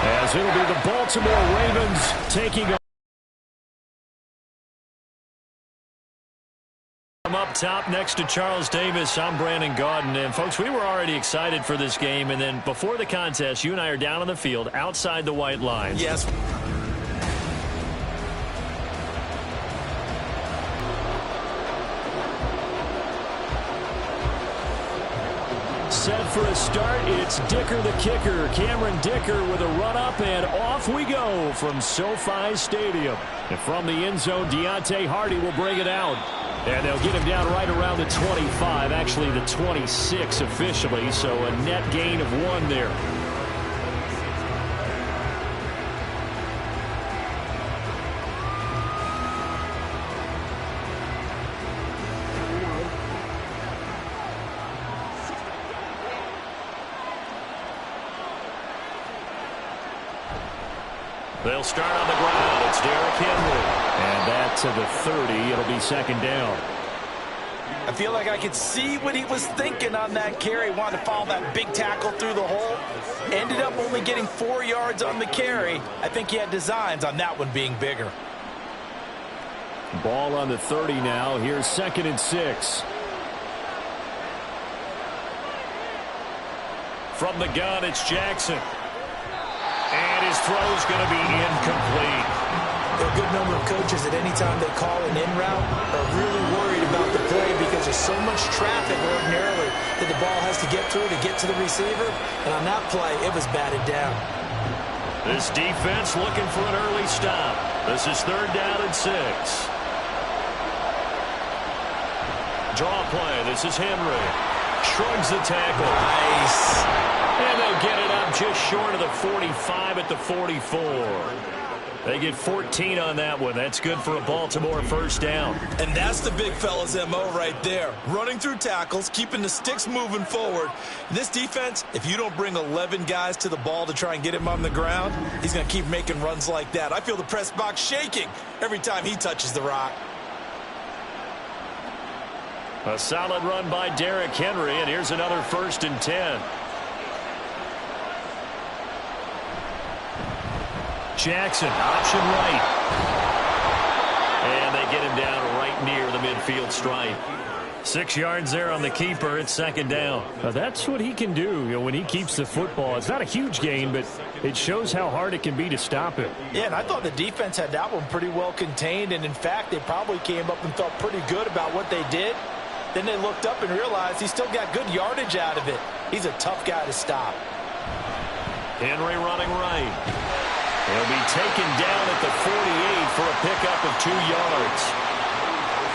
As it'll be the Baltimore Ravens taking up top next to Charles Davis. I'm Brandon Gaudin. And, folks, we were already excited for this game. And then before the contest, you and I are down on the field outside the white lines. Yes. Set for a start, it's Dicker the kicker. Cameron Dicker with a run-up, and off we go from SoFi Stadium. And from the end zone, Deontay Hardy will bring it out. And they'll get him down right around the 25, actually the 26 officially, so a net gain of 1 there. They'll start on the ground. It's Derrick Henry. And that to the 30. It'll be second down. I feel like I could see what he was thinking on that carry. Wanted to follow that big tackle through the hole. Ended up only getting 4 yards on the carry. I think he had designs on that one being bigger. Ball on the 30 now. Here's 2nd and 6. From the gun, it's Jackson. And his throw's going to be incomplete. There are a good number of coaches at any time they call an in route are really worried about the play because there's so much traffic ordinarily that the ball has to get through to get to the receiver. And on that play, it was batted down. This defense looking for an early stop. This is 3rd down and 6. Draw play. This is Henry. Shrugs the tackle. Nice. And they'll get it up just short of the 45 at the 44. They get 14 on that one. That's good for a Baltimore first down. And that's the big fella's MO right there. Running through tackles, keeping the sticks moving forward. This defense, if you don't bring 11 guys to the ball to try and get him on the ground, he's going to keep making runs like that. I feel the press box shaking every time he touches the rock. A solid run by Derrick Henry, and here's another 1st and 10. Jackson, option right. And they get him down right near the midfield stripe. 6 yards there on the keeper. It's 2nd down. Now that's what he can do, when he keeps the football. It's not a huge gain, but it shows how hard it can be to stop him. Yeah, and I thought the defense had that one pretty well contained. And, in fact, they probably came up and felt pretty good about what they did. Then they looked up and realized he still got good yardage out of it. He's a tough guy to stop. Henry running right. He'll be taken down at the 48 for a pickup of 2 yards.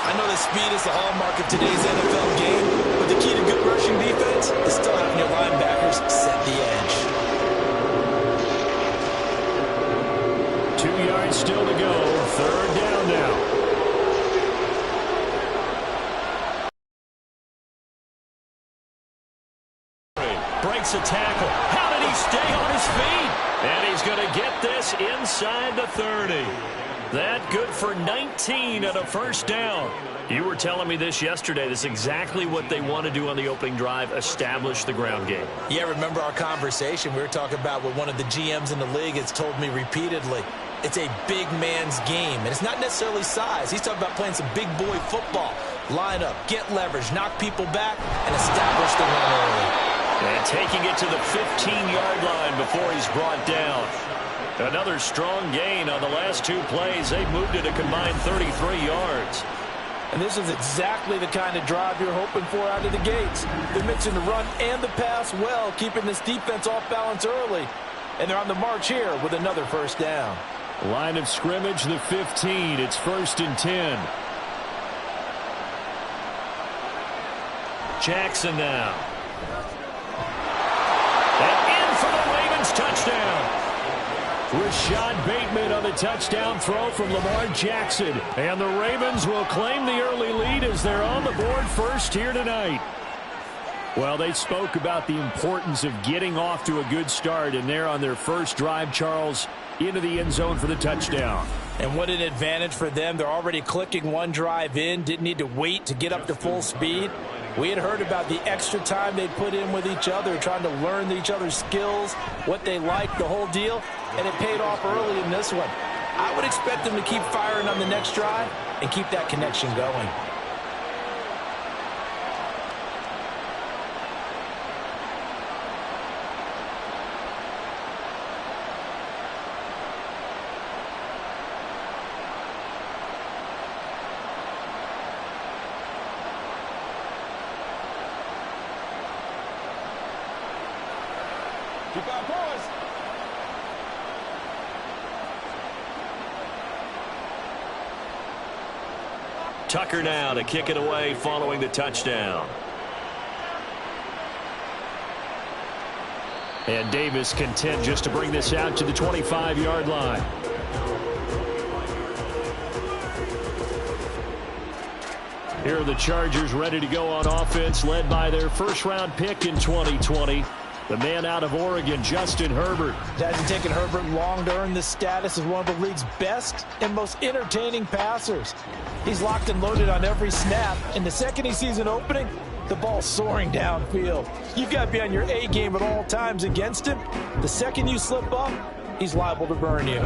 I know that speed is the hallmark of today's NFL game, but the key to good rushing defense is still having your linebackers set the edge. 2 yards still to go. 3rd down now. Breaks a tackle. How did he stay on his feet? And he's going to get this inside the 30. That good for 19 and a first down. You were telling me this yesterday. This is exactly what they want to do on the opening drive, establish the ground game. Yeah, remember our conversation? We were talking about what one of the GMs in the league has told me repeatedly. It's a big man's game, and it's not necessarily size. He's talking about playing some big boy football. Line up, get leverage, knock people back, and establish the run early. And taking it to the 15-yard line before he's brought down. Another strong gain on the last 2 plays. They've moved it a combined 33 yards. And this is exactly the kind of drive you're hoping for out of the gates. They're mixing the run and the pass well, keeping this defense off balance early. And they're on the march here with another first down. Line of scrimmage, the 15. It's 1st and 10. Jackson now. And in for the Ravens touchdown. Rashad Bateman on the touchdown throw from Lamar Jackson. And the Ravens will claim the early lead as they're on the board first here tonight. Well, they spoke about the importance of getting off to a good start, and they're on their first drive, Charles, into the end zone for the touchdown. And what an advantage for them. They're already clicking one drive in, didn't need to wait to get up to full speed. We had heard about the extra time they put in with each other, trying to learn each other's skills, what they like, the whole deal, and it paid off early in this one. I would expect them to keep firing on the next drive and keep that connection going. Keep our boys. Tucker now to kick it away following the touchdown. And Davis content just to bring this out to the 25-yard line. Here are the Chargers ready to go on offense, led by their first-round pick in 2020. The man out of Oregon, Justin Herbert. It hasn't taken Herbert long to earn this status as one of the league's best and most entertaining passers. He's locked and loaded on every snap, and the second he sees an opening, the ball's soaring downfield. You've got to be on your A game at all times against him. The second you slip up, he's liable to burn you.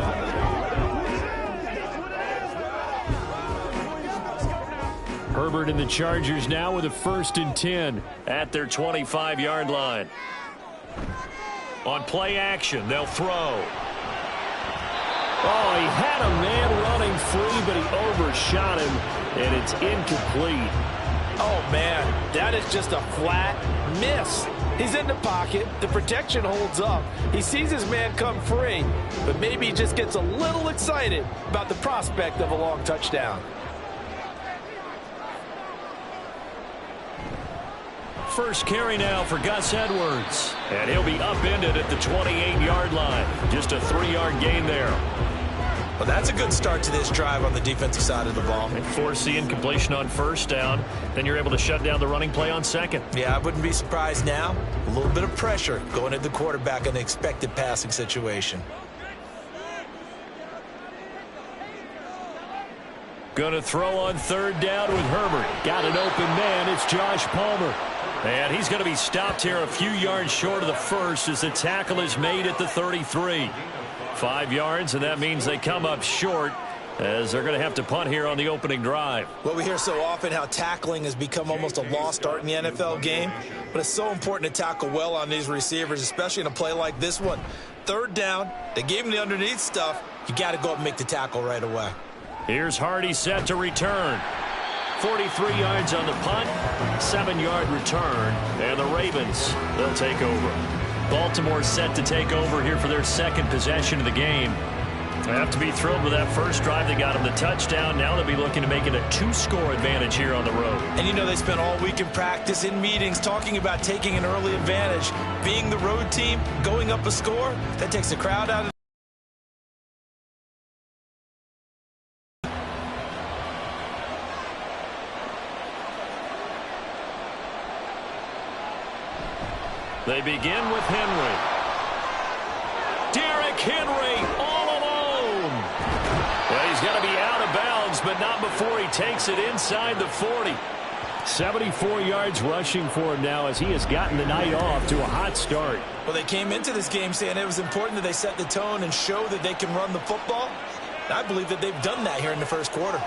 Herbert and the Chargers now with a 1st and 10 at their 25-yard line. On play action, they'll throw. Oh, he had a man running free, but he overshot him, and it's incomplete. Oh, man, that is just a flat miss. He's in the pocket. The protection holds up. He sees his man come free, but maybe he just gets a little excited about the prospect of a long touchdown. First carry now for Gus Edwards. And he'll be upended at the 28-yard line. Just a 3-yard gain there. Well, that's a good start to this drive on the defensive side of the ball. And force the incompletion on 1st down. Then you're able to shut down the running play on 2nd. Yeah, I wouldn't be surprised now. A little bit of pressure going at the quarterback in an expected passing situation. Going to throw on 3rd down with Herbert. Got an open man. It's Josh Palmer. And he's going to be stopped here a few yards short of the 1st as the tackle is made at the 33. 5 yards, and that means they come up short as they're going to have to punt here on the opening drive. Well, we hear so often how tackling has become almost a lost art in the NFL game, but it's so important to tackle well on these receivers, especially in a play like this one. 3rd down, they gave him the underneath stuff. You got to go up and make the tackle right away. Here's Hardy set to return. 43 yards on the punt, 7-yard return, and the Ravens, they'll take over. Baltimore set to take over here for their 2nd possession of the game. They have to be thrilled with that first drive. They got them the touchdown. Now they'll be looking to make it a 2-score advantage here on the road. And you know they spent all week in practice, in meetings, talking about taking an early advantage. Being the road team, going up a score, that takes the crowd out of They begin with Henry. Derrick Henry all alone. Well, he's got to be out of bounds, but not before he takes it inside the 40. 74 yards rushing for him now as he has gotten the night off to a hot start. Well, they came into this game saying it was important that they set the tone and show that they can run the football. And I believe that they've done that here in the 1st quarter.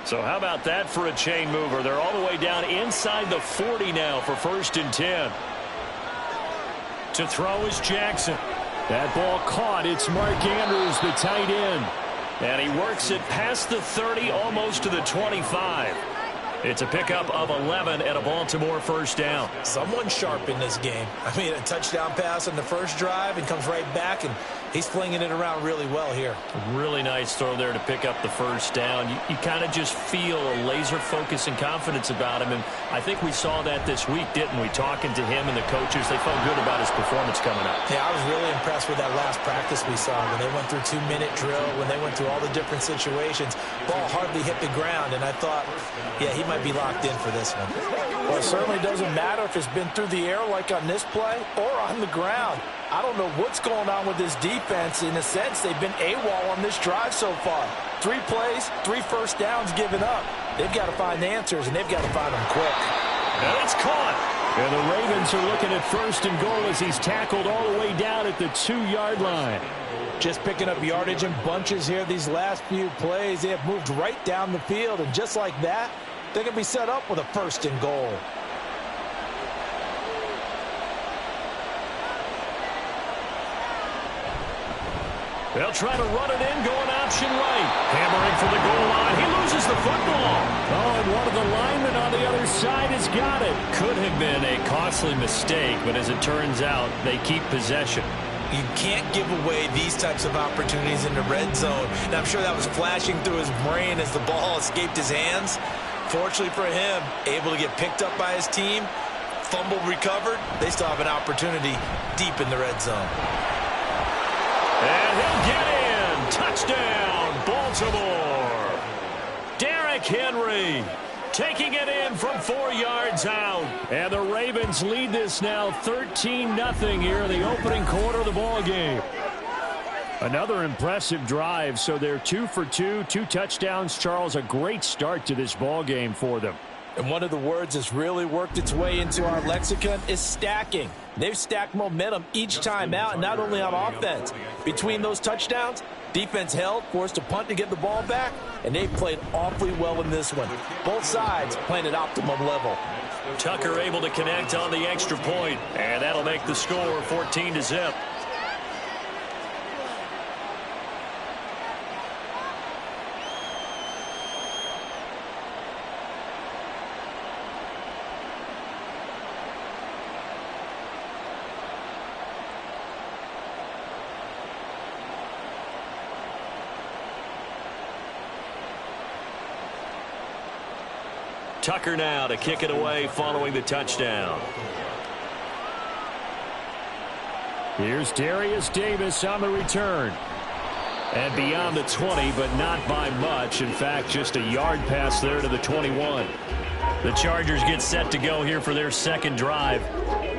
So how about that for a chain mover? They're all the way down inside the 40 now for 1st and 10. To throw is Jackson. That ball caught. It's Mark Andrews, the tight end. And he works it past the 30, almost to the 25. It's a pickup of 11 and a Baltimore 1st down. Someone sharp in this game. I mean, a touchdown pass on the 1st drive and comes right back and He's flinging it around really well here. Really nice throw there to pick up the first down. You kind of just feel a laser focus and confidence about him, and I think we saw that this week, didn't we? Talking to him and the coaches, they felt good about his performance coming up. Yeah, I was really impressed with that last practice we saw when they went through 2-minute drill, when they went through all the different situations. Ball hardly hit the ground, and I thought, yeah, he might be locked in for this one. Well, it certainly doesn't matter if it's been through the air like on this play or on the ground. I don't know what's going on with this defense. In a sense, they've been AWOL on this drive so far. 3 plays, 3 first downs given up. They've got to find answers, and they've got to find them quick. And it's caught. And the Ravens are looking at 1st and goal as he's tackled all the way down at the 2-yard line. Just picking up yardage in bunches here these last few plays. They have moved right down the field, and just like that, they're going to be set up with a 1st and goal. They'll try to run it in, going option right. Hammering for the goal line. He loses the football. Oh, and one of the linemen on the other side has got it. Could have been a costly mistake, but as it turns out, they keep possession. You can't give away these types of opportunities in the red zone. And I'm sure that was flashing through his brain as the ball escaped his hands. Fortunately for him, able to get picked up by his team, fumbled, recovered. They still have an opportunity deep in the red zone. And he'll get in. Touchdown, Baltimore. Derrick Henry taking it in from 4 yards out. And the Ravens lead this now 13-0 here in the opening quarter of the ball game. Another impressive drive, so they're 2 for 2, 2 touchdowns. Charles, a great start to this ball game for them. And one of the words that's really worked its way into our lexicon is stacking. They've stacked momentum each time out, and not only on offense. Between those touchdowns, defense held, forced a punt to get the ball back, and they've played awfully well in this one. Both sides playing at optimum level. Tucker able to connect on the extra point, and that'll make the score 14-0. Tucker now to kick it away following the touchdown. Here's Darius Davis on the return. And beyond the 20, but not by much. In fact, just a yard pass there to the 21. The Chargers get set to go here for their second drive.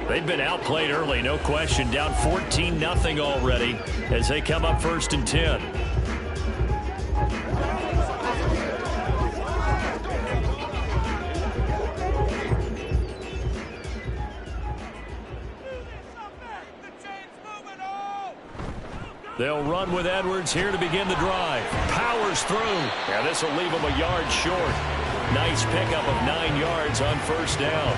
They've been outplayed early, no question. Down 14-0 already as they come up 1st and 10. They'll run with Edwards here to begin the drive. Powers through. Yeah, this will leave him a yard short. Nice pickup of 9 yards on 1st down.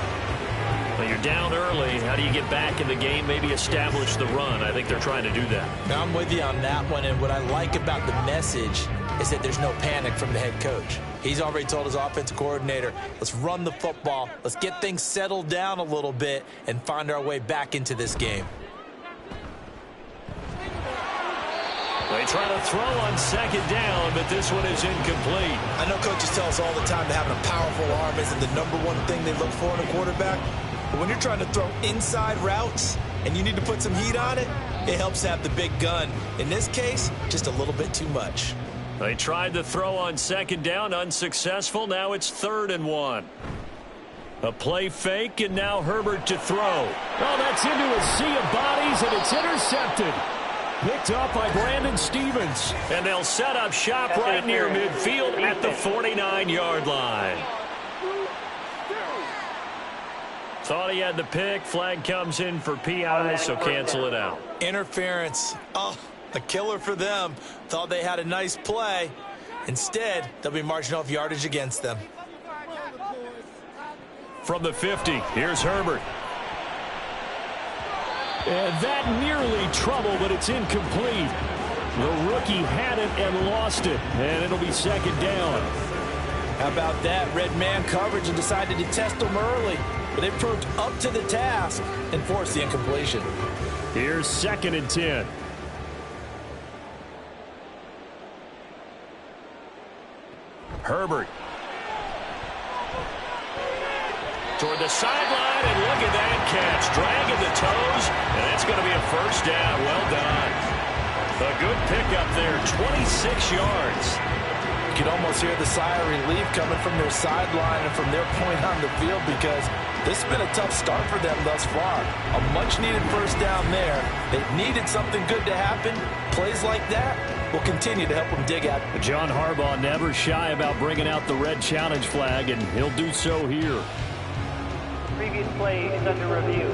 Well, you're down early. How do you get back in the game? Maybe establish the run. I think they're trying to do that. Now, I'm with you on that one, and what I like about the message is that there's no panic from the head coach. He's already told his offensive coordinator, let's run the football, let's get things settled down a little bit, and find our way back into this game. They try to throw on 2nd down, but this one is incomplete. I know coaches tell us all the time that having a powerful arm isn't the #1 thing they look for in a quarterback. But when you're trying to throw inside routes and you need to put some heat on it, it helps to have the big gun. In this case, just a little bit too much. They tried to throw on 2nd down, unsuccessful. Now it's 3rd and 1. A play fake, and now Herbert to throw. Oh, that's into a sea of bodies, and it's intercepted. Picked up by Brandon Stevens. And they'll set up shop right near midfield at the 49-yard line. Thought he had the pick. Flag comes in for PI, so cancel it out. Interference. Oh, a killer for them. Thought they had a nice play. Instead, they'll be marching off yardage against them. From the 50, here's Herbert. And that nearly trouble, but it's incomplete. The rookie had it and lost it, and it'll be 2nd down. How about that? Red man coverage and decided to test them early. But they proved up to the task and forced the incompletion. Here's 2nd and 10. Herbert. Toward the sideline, and look at that catch. Dragging the toes, and that's going to be a first down. Well done. A good pickup there, 26 yards. You can almost hear the sigh of relief coming from their sideline and from their point on the field, because this has been a tough start for them thus far. A much-needed first down there. They needed something good to happen. Plays like that will continue to help them dig out. John Harbaugh never shy about bringing out the red challenge flag, and he'll do so here. Previous play is under review.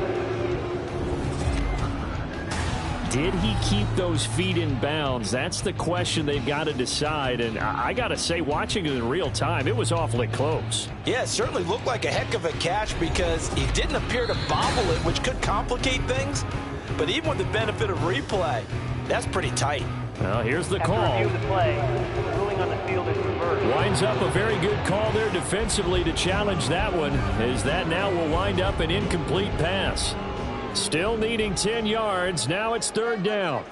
Did he keep those feet in bounds? That's the question they've got to decide. And I got to say, watching it in real time, it was awfully close. Yeah, it certainly looked like a heck of a catch because he didn't appear to bobble it, which could complicate things. But even with the benefit of replay, that's pretty tight. Well, here's the call. After review of the play, the ruling on the field is reversed. Winds up a very good call there defensively to challenge that one, as that now will wind up an incomplete pass. Still needing 10 yards. Now it's third down.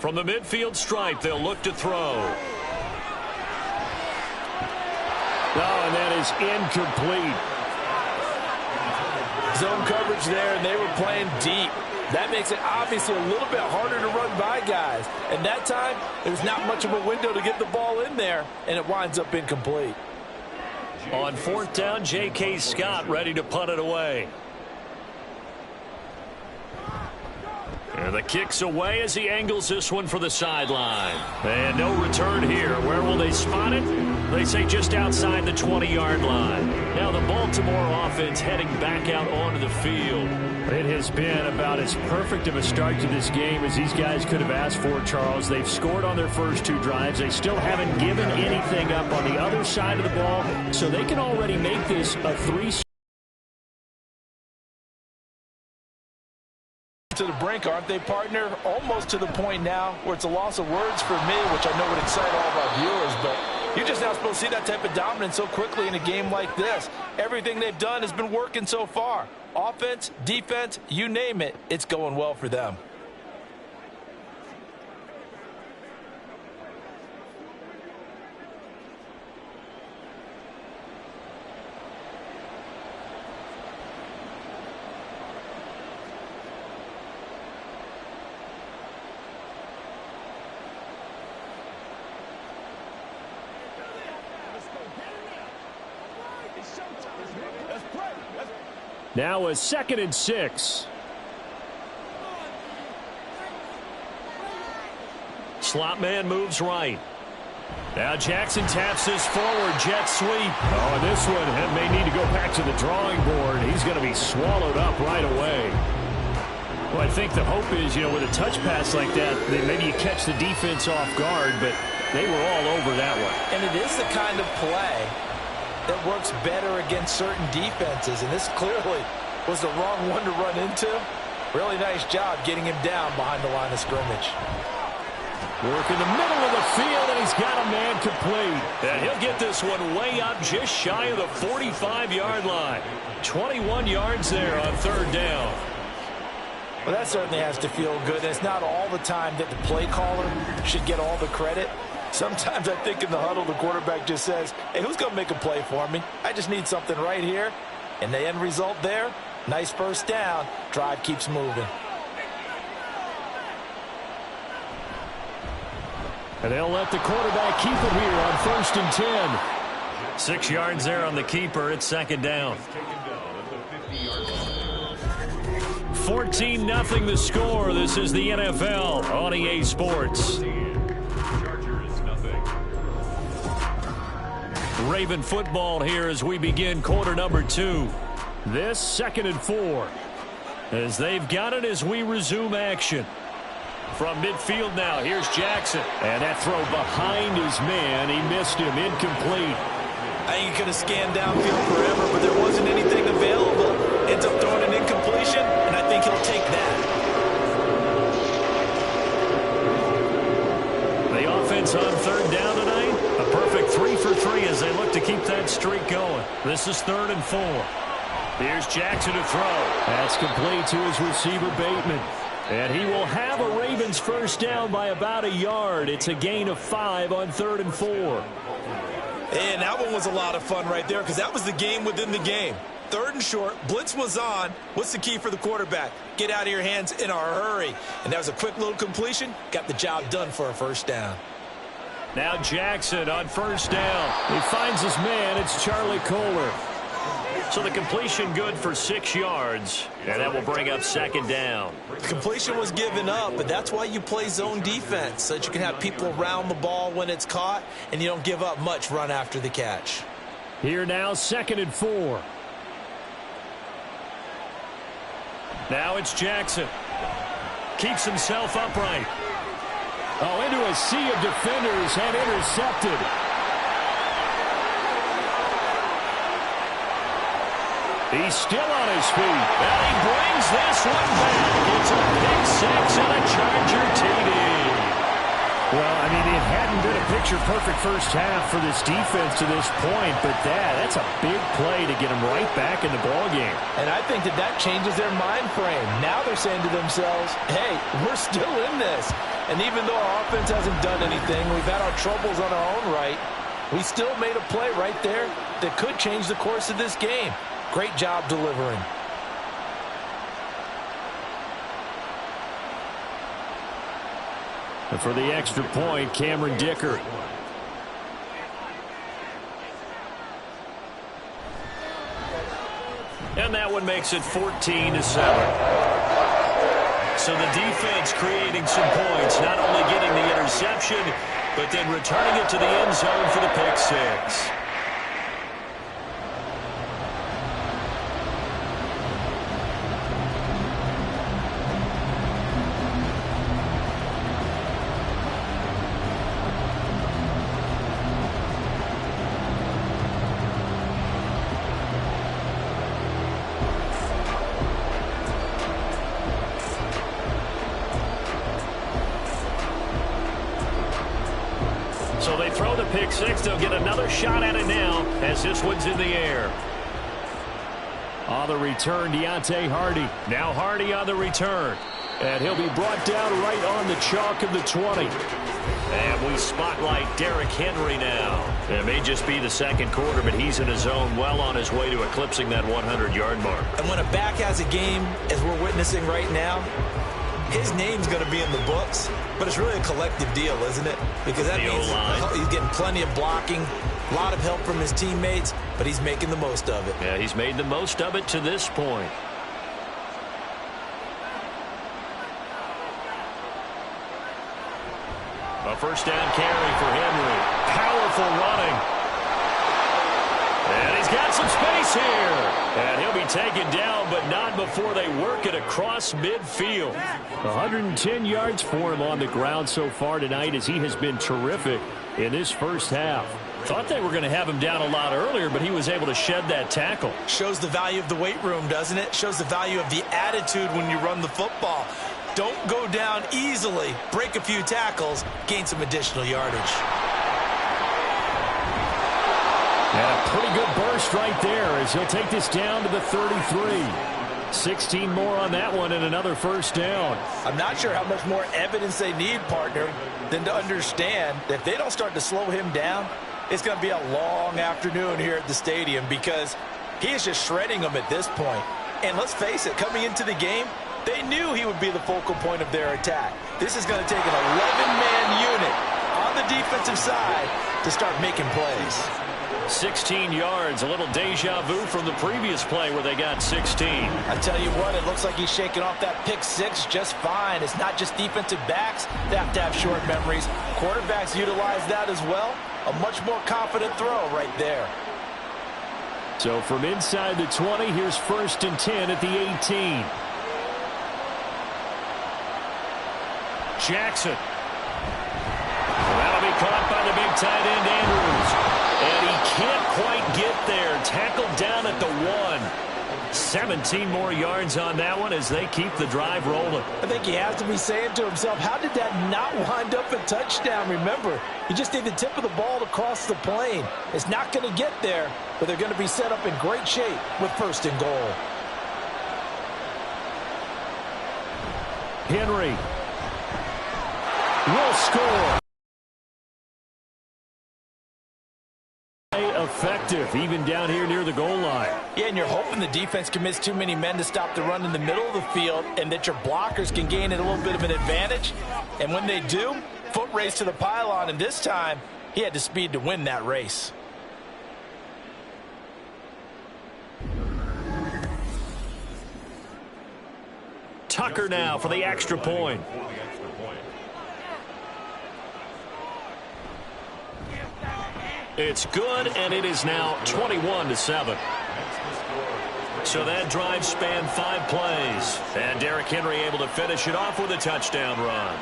From the midfield stripe, they'll look to throw. Oh, and that is incomplete. Zone coverage there, and they were playing deep. That makes it obviously a little bit harder to run by guys. And that time, there's not much of a window to get the ball in there, and it winds up incomplete. On fourth down, J.K. Scott ready to punt it away. And the kick's away as he angles this one for the sideline. And no return here. Where will they spot it? They say just outside the 20-yard line. Now the Baltimore offense heading back out onto the field. It has been about as perfect of a start to this game as these guys could have asked for, Charles. They've scored on their first two drives. They still haven't given anything up on the other side of the ball, so they can already make this a 3 to the brink, aren't they, partner? Almost to the point now where it's a loss of words for me, which I know would excite all of our viewers, but you're just not supposed to see that type of dominance so quickly in a game like this. Everything they've done has been working so far. Offense, defense, you name it, it's going well for them. Now a 2nd and 6. Slot man moves right. Now Jackson taps this forward, jet sweep. Oh, and this one may need to go back to the drawing board. He's going to be swallowed up right away. Well, I think the hope is, with a touch pass like that, that maybe you catch the defense off guard, but they were all over that one. And it is the kind of play that works better against certain defenses, and this clearly was the wrong one to run into. Really nice job getting him down behind the line of scrimmage. Work in the middle of the field, and he's got a man complete. And he'll get this one way up just shy of the 45-yard line. 21 yards there on third down. Well, that certainly has to feel good, and it's not all the time that the play caller should get all the credit. Sometimes I think in the huddle, the quarterback just says, hey, who's going to make a play for me? I just need something right here. And the end result there, nice first down. Drive keeps moving. And they'll let the quarterback keep it here on 1st and 10. 6 yards there on the keeper. It's 2nd down. 14-0 the score. This is the NFL on EA Sports. Raven football here as we begin quarter number 2. This 2nd and 4. As they've got it as we resume action. From midfield now, here's Jackson. And that throw behind his man. He missed him. Incomplete. I think he could have scanned downfield forever, but there wasn't anything available. Ends up throwing an incompletion, and I think he'll take that. The offense on third down tonight. A perfect 3 for 3 as they look to keep that streak going. This is 3rd and 4. Here's Jackson to throw. That's complete to his receiver, Bateman. And he will have a Ravens first down by about a yard. It's a gain of 5 on 3rd and 4. And that one was a lot of fun right there because that was the game within the game. 3rd and short, blitz was on. What's the key for the quarterback? Get out of your hands in a hurry. And that was a quick little completion. Got the job done for a first down. Now Jackson on first down. He finds his man. It's Charlie Kohler. So the completion good for 6 yards. And that will bring up 2nd down. The completion was given up, but that's why you play zone defense, so that you can have people around the ball when it's caught, and you don't give up much run after the catch. Here now, 2nd and 4. Now it's Jackson. Keeps himself upright. Oh, into a sea of defenders and intercepted. He's still on his feet. And he brings this one back. It's a pick 6 and a Charger TD. Well, I mean, it hadn't been a picture-perfect first half for this defense to this point, but that's a big play to get them right back in the ballgame. And I think that changes their mind frame. Now they're saying to themselves, hey, we're still in this. And even though our offense hasn't done anything, we've had our troubles on our own right, we still made a play right there that could change the course of this game. Great job delivering. And for the extra point, Cameron Dicker. And that one makes it 14-7. So the defense creating some points, not only getting the interception, but then returning it to the end zone for the pick 6. So they throw the pick 6. They'll get another shot at it now as this one's in the air. On the return, Deontay Hardy. Now Hardy on the return. And he'll be brought down right on the chalk of the 20. And we spotlight Derrick Henry now. It may just be the second quarter, but he's in his zone, well on his way to eclipsing that 100-yard mark. And when a back has a game, as we're witnessing right now, his name's going to be in the books, but it's really a collective deal, isn't it? Because that means he's getting plenty of blocking, a lot of help from his teammates, but he's making the most of it. Yeah, he's made the most of it to this point. A first down carry for Henry. Powerful running. And he's got some space here. And he'll be taken down, but not before they work it across midfield. 110 yards for him on the ground so far tonight as he has been terrific in this first half. Thought they were going to have him down a lot earlier, but he was able to shed that tackle. Shows the value of the weight room, doesn't it? Shows the value of the attitude when you run the football. Don't go down easily. Break a few tackles. Gain some additional yardage. And a pretty good burst right there as he'll take this down to the 33. 16 more on that one and another first down. I'm not sure how much more evidence they need, partner, than to understand that if they don't start to slow him down, it's going to be a long afternoon here at the stadium because he is just shredding them at this point. And let's face it, coming into the game, they knew he would be the focal point of their attack. This is going to take an 11-man unit on the defensive side to start making plays. 16 yards, a little deja vu from the previous play where they got 16. I tell you what, it looks like he's shaking off that pick 6 just fine. It's not just defensive backs that have to have short memories. Quarterbacks utilize that as well. A much more confident throw right there. So from inside the 20, here's 1st and 10 at the 18. Jackson. That'll be caught by the big tight end, Andrews. And he can't quite get there. Tackled down at the 1. 17 more yards on that one as they keep the drive rolling. I think he has to be saying to himself, how did that not wind up a touchdown? Remember, you just need the tip of the ball to cross the plane. It's not going to get there, but they're going to be set up in great shape with 1st and goal. Henry will score. Effective, even down here near the goal line. Yeah, and you're hoping the defense commits too many men to stop the run in the middle of the field and that your blockers can gain a little bit of an advantage. And when they do, foot race to the pylon, and this time he had the speed to win that race. Tucker now for the extra point. It's good, and it is now 21-7. So that drive spanned 5 plays, and Derrick Henry able to finish it off with a touchdown run.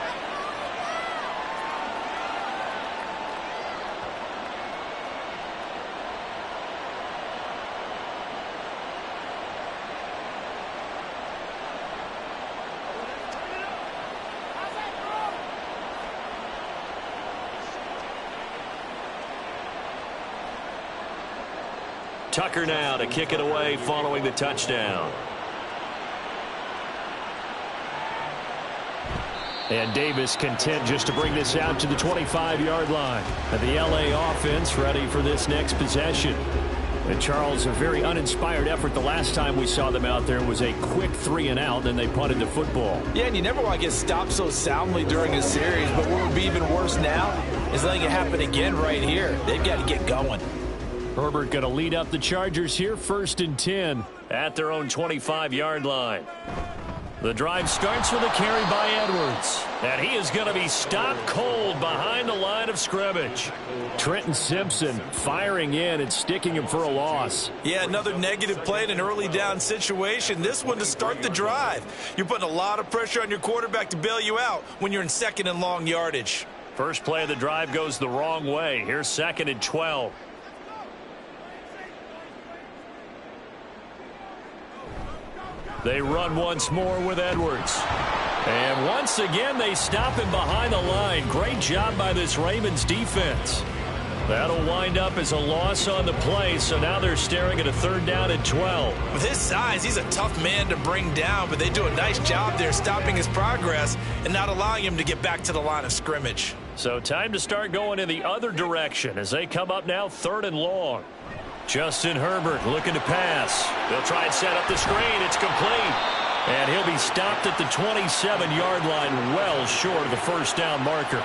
Tucker now to kick it away following the touchdown. And Davis content just to bring this out to the 25-yard line. And the LA offense ready for this next possession. And Charles, a very uninspired effort the last time we saw them out there was a quick 3-and-out, and they punted the football. Yeah, and you never want to get stopped so soundly during a series, but what would be even worse now is letting it happen again right here. They've got to get going. Herbert going to lead up the Chargers here, 1st and 10 at their own 25-yard line. The drive starts with a carry by Edwards, and he is going to be stopped cold behind the line of scrimmage. Trenton Simpson firing in and sticking him for a loss. Yeah, another negative play in an early down situation. This one to start the drive. You're putting a lot of pressure on your quarterback to bail you out when you're in 2nd and long yardage. First play of the drive goes the wrong way. Here's 2nd and 12. They run once more with Edwards. And once again, they stop him behind the line. Great job by this Ravens defense. That'll wind up as a loss on the play, so now they're staring at a 3rd down and 12. With his size, he's a tough man to bring down, but they do a nice job there stopping his progress and not allowing him to get back to the line of scrimmage. So time to start going in the other direction as they come up now 3rd and long. Justin Herbert looking to pass. They'll try and set up the screen. It's complete. And he'll be stopped at the 27-yard line, well short of the 1st down marker.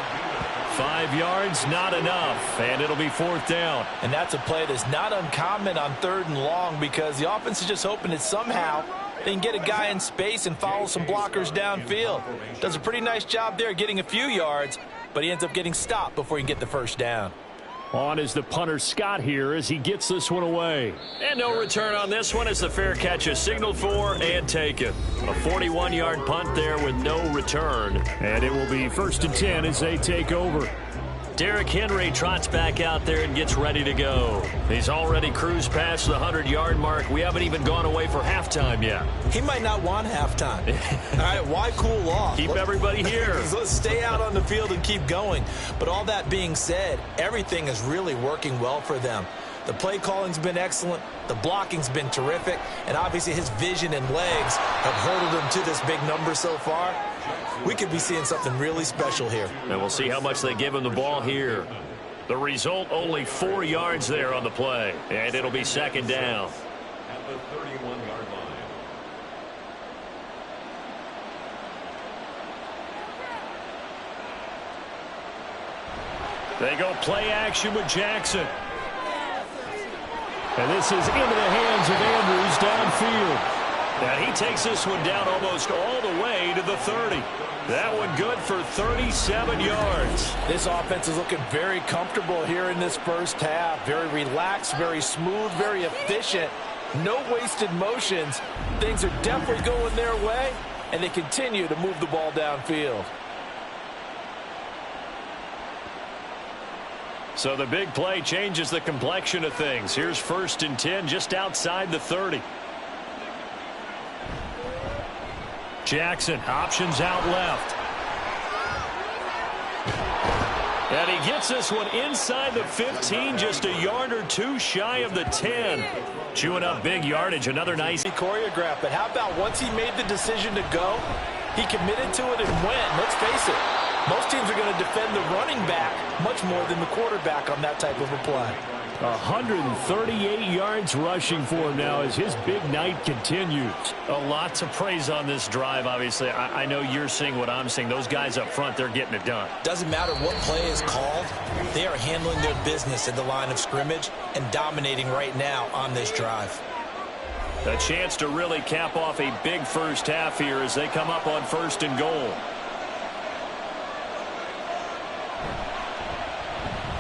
5 yards, not enough, and it'll be 4th down. And that's a play that's not uncommon on 3rd and long because the offense is just hoping that somehow they can get a guy in space and follow some blockers downfield. Does a pretty nice job there getting a few yards, but he ends up getting stopped before he can get the 1st down. On is the punter Scott here as he gets this one away. And no return on this one as the fair catch is signaled for and taken. A 41-yard punt there with no return. And it will be 1st and 10 as they take over. Derrick Henry trots back out there and gets ready to go. He's already cruised past the 100-yard mark. We haven't even gone away for halftime yet. He might not want halftime. All right, why cool off? Keep everybody here. Let's stay out on the field and keep going. But all that being said, everything is really working well for them. The play calling's been excellent. The blocking's been terrific. And obviously his vision and legs have herded him to this big number so far. We could be seeing something really special here. And we'll see how much they give him the ball here. The result, only 4 yards there on the play. And it'll be 2nd down. At the 31-yard line. They go play action with Jackson. And this is into the hands of Andrews downfield. And he takes this one down almost all the way to the 30. That one good for 37 yards. This offense is looking very comfortable here in this 1st half. Very relaxed, very smooth, very efficient. No wasted motions. Things are definitely going their way, and they continue to move the ball downfield. So the big play changes the complexion of things. Here's 1st and 10 just outside the 30. Jackson options out left. And he gets this one inside the 15, just a yard or two shy of the 10. Chewing up big yardage, another nice choreograph. But how about once he made the decision to go, He committed to it and went. Let's face it, most teams are going to defend the running back much more than the quarterback on that type of a play. 138 yards rushing for him now as his big night continues. A lot to praise on this drive, obviously. I know you're seeing what I'm seeing. Those guys up front, they're getting it done. Doesn't matter what play is called. They are handling their business at the line of scrimmage and dominating right now on this drive. A chance to really cap off a big first half here as they come up on 1st and goal.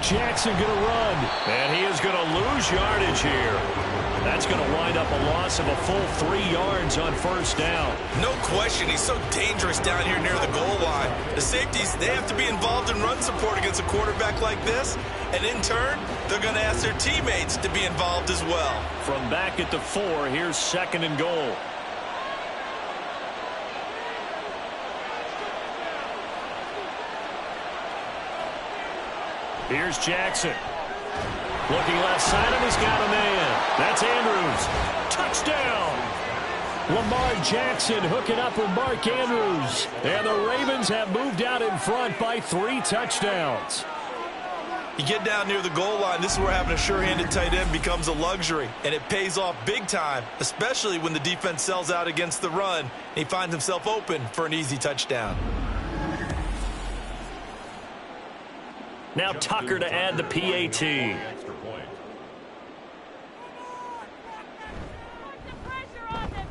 Jackson going to run, and he is going to lose yardage here. That's going to wind up a loss of a full 3 yards on 1st down. No question, he's so dangerous down here near the goal line. The safeties, they have to be involved in run support against a quarterback like this, and in turn, they're going to ask their teammates to be involved as well. From back at the 4, here's 2nd and goal. Here's Jackson. Looking left side, and he's got a man. That's Andrews. Touchdown! Lamar Jackson hooking up with Mark Andrews. And the Ravens have moved out in front by 3 touchdowns. You get down near the goal line, this is where having a sure-handed tight end becomes a luxury. And it pays off big time, especially when the defense sells out against the run. And he finds himself open for an easy touchdown. Now Tucker to add the PAT.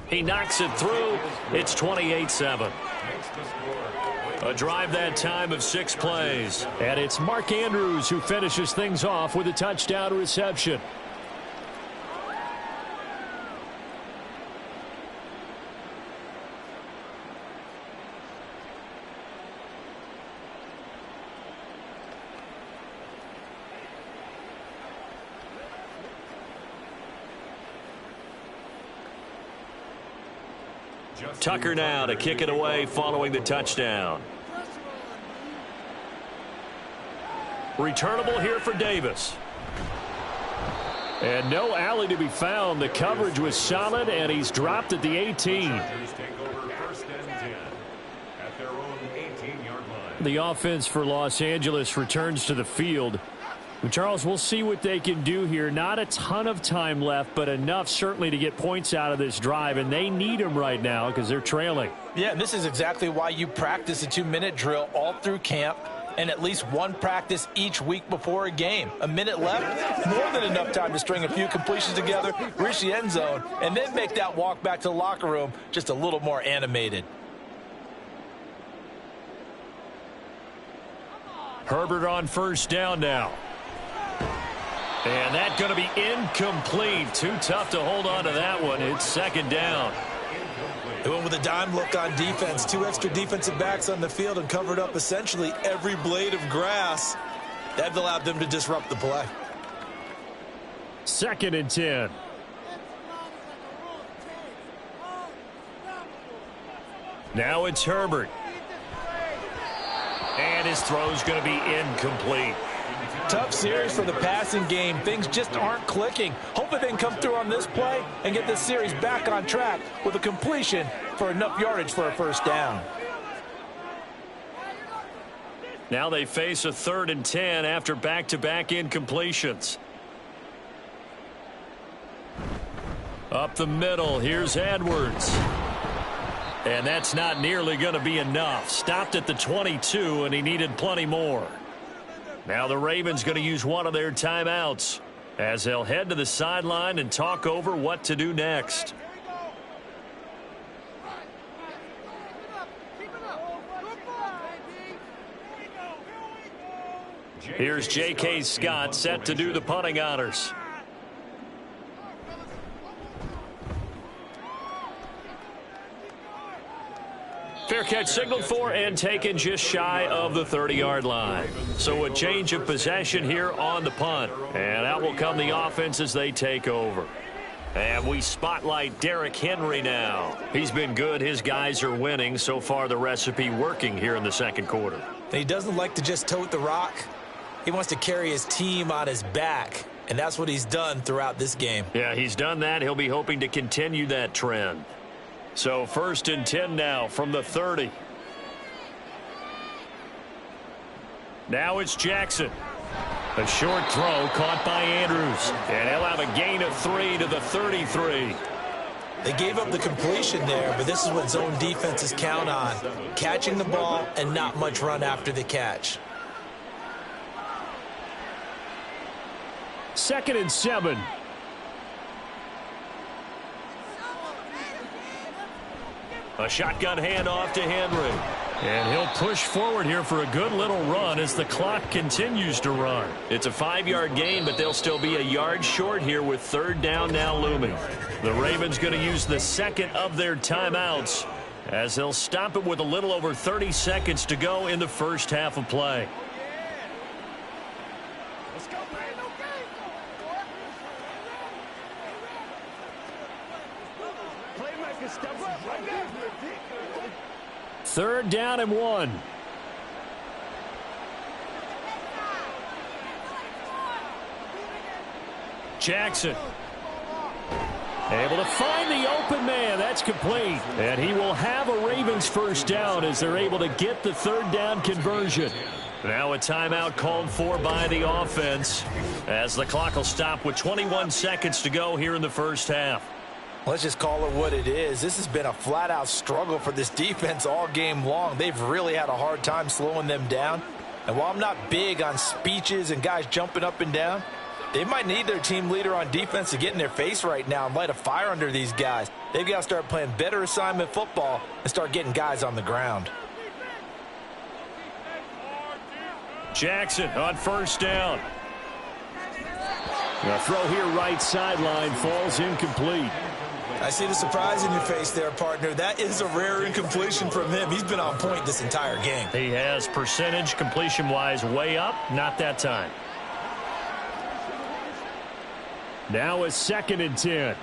He knocks it through. It's 28-7. A drive that time of 6 plays. And it's Mark Andrews who finishes things off with a touchdown reception. Tucker now to kick it away following the touchdown. Returnable here for Davis. And no alley to be found. The coverage was solid, and he's dropped at the 18. The offense for Los Angeles returns to the field. Charles, we'll see what they can do here. Not a ton of time left, but enough certainly to get points out of this drive, and they need them right now because they're trailing. Yeah, and this is exactly why you practice a 2-minute drill all through camp and at least one practice each week before a game. A minute left, more than enough time to string a few completions together, reach the end zone, and then make that walk back to the locker room just a little more animated. Herbert on 1st down now. And that's going to be incomplete. Too tough to hold on to that one. It's 2nd down. They went with a dime look on defense. 2 extra defensive backs on the field and covered up essentially every blade of grass. That allowed them to disrupt the play. 2nd and 10. Now it's Herbert. And his throw's going to be incomplete. Tough series for the passing game. Things just aren't clicking. Hopefully they can come through on this play and get this series back on track with a completion for enough yardage for a 1st down. Now they face a 3rd and 10 after back-to-back incompletions. Up the middle, here's Edwards. And that's not nearly going to be enough. Stopped at the 22, and he needed plenty more. Now the Ravens going to use one of their timeouts as they'll head to the sideline and talk over what to do next. Here's J.K. Scott set to do the punting honors. Fair catch signaled for and taken just shy of the 30-yard line. So a change of possession here on the punt. And out will come the offense as they take over. And we spotlight Derrick Henry now. He's been good. His guys are winning. So far the recipe working here in the 2nd quarter. He doesn't like to just tote the rock. He wants to carry his team on his back. And that's what he's done throughout this game. Yeah, he's done that. He'll be hoping to continue that trend. So 1st and 10 now from the 30. Now it's Jackson. A short throw caught by Andrews. And he'll have a gain of 3 to the 33. They gave up the completion there, but this is what zone defenses count on. Catching the ball and not much run after the catch. 2nd and 7. A shotgun handoff to Henry. And he'll push forward here for a good little run as the clock continues to run. It's a 5-yard gain, but they'll still be a yard short here with 3rd down now looming. The Ravens going to use the 2nd of their timeouts as they'll stop it with a little over 30 seconds to go in the first half of play. Let's go, man. Playmaker, step up right there. 3rd down and 1. Jackson. Able to find the open man. That's complete. And he will have a Ravens 1st down as they're able to get the 3rd down conversion. Now a timeout called for by the offense as the clock will stop with 21 seconds to go here in the first half. Let's just call it what it is. This has been a flat-out struggle for this defense all game long. They've really had a hard time slowing them down. And while I'm not big on speeches and guys jumping up and down, they might need their team leader on defense to get in their face right now and light a fire under these guys. They've got to start playing better assignment football and start getting guys on the ground. Jackson on 1st down. The throw here right sideline falls incomplete. I see the surprise in your face there, partner. That is a rare incompletion from him. He's been on point this entire game. He has percentage completion-wise way up. Not that time. Now a 2nd and 10.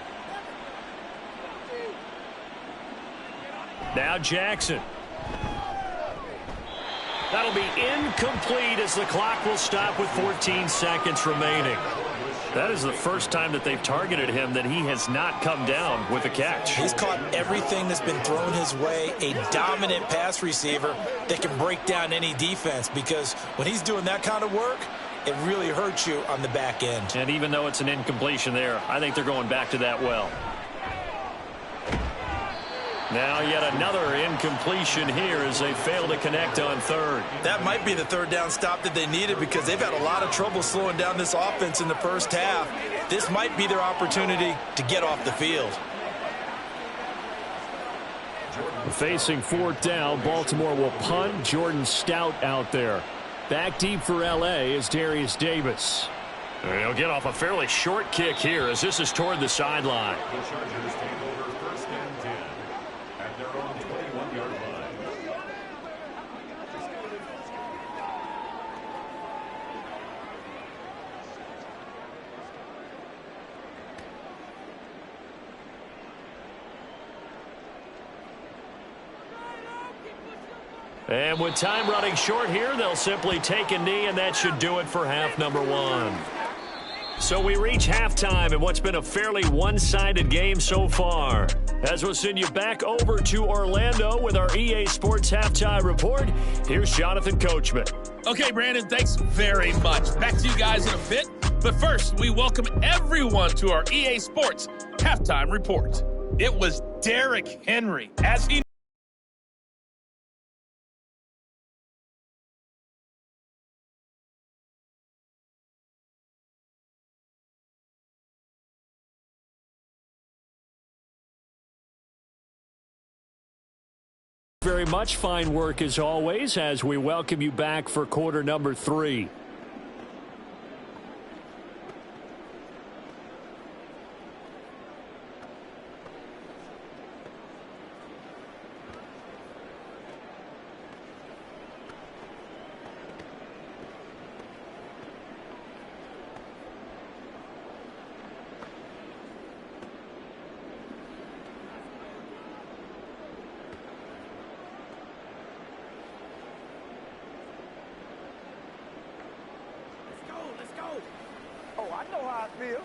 Now Jackson. That'll be incomplete as the clock will stop with 14 seconds remaining. That is the first time that they've targeted him that he has not come down with a catch. He's caught everything that's been thrown his way, a dominant pass receiver that can break down any defense, because when he's doing that kind of work, it really hurts you on the back end. And even though it's an incompletion there, I think they're going back to that well. Now yet another incompletion here as they fail to connect on 3rd. That might be the 3rd down stop that they needed, because they've had a lot of trouble slowing down this offense in the first half. This might be their opportunity to get off the field. Facing 4th down, Baltimore will punt. Jordan Stout out there. Back deep for L.A. is Darius Davis. And he'll get off a fairly short kick here as this is toward the sideline. The Chargers take over 1st and 10 at their own 21-yard line. And with time running short here, they'll simply take a knee, and that should do it for half number 1. So we reach halftime in what's been a fairly one-sided game so far. As we'll send you back over to Orlando with our EA Sports Halftime Report, here's Jonathan Coachman. Okay, Brandon, thanks very much. Back to you guys in a bit. But first, we welcome everyone to our EA Sports Halftime Report. It was Derrick Henry, as he very much. Fine work as always as we welcome you back for quarter number 3. Oh, I know how I feel.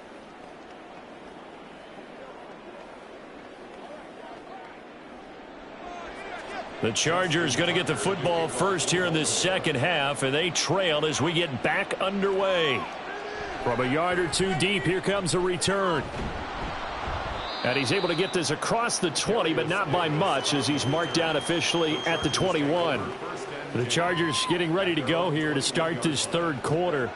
The Chargers going to get the football first here in this second half, and they trail as we get back underway. From a yard or two deep, here comes a return. And he's able to get this across the 20, but not by much, as he's marked down officially at the 21. The Chargers getting ready to go here to start this third quarter.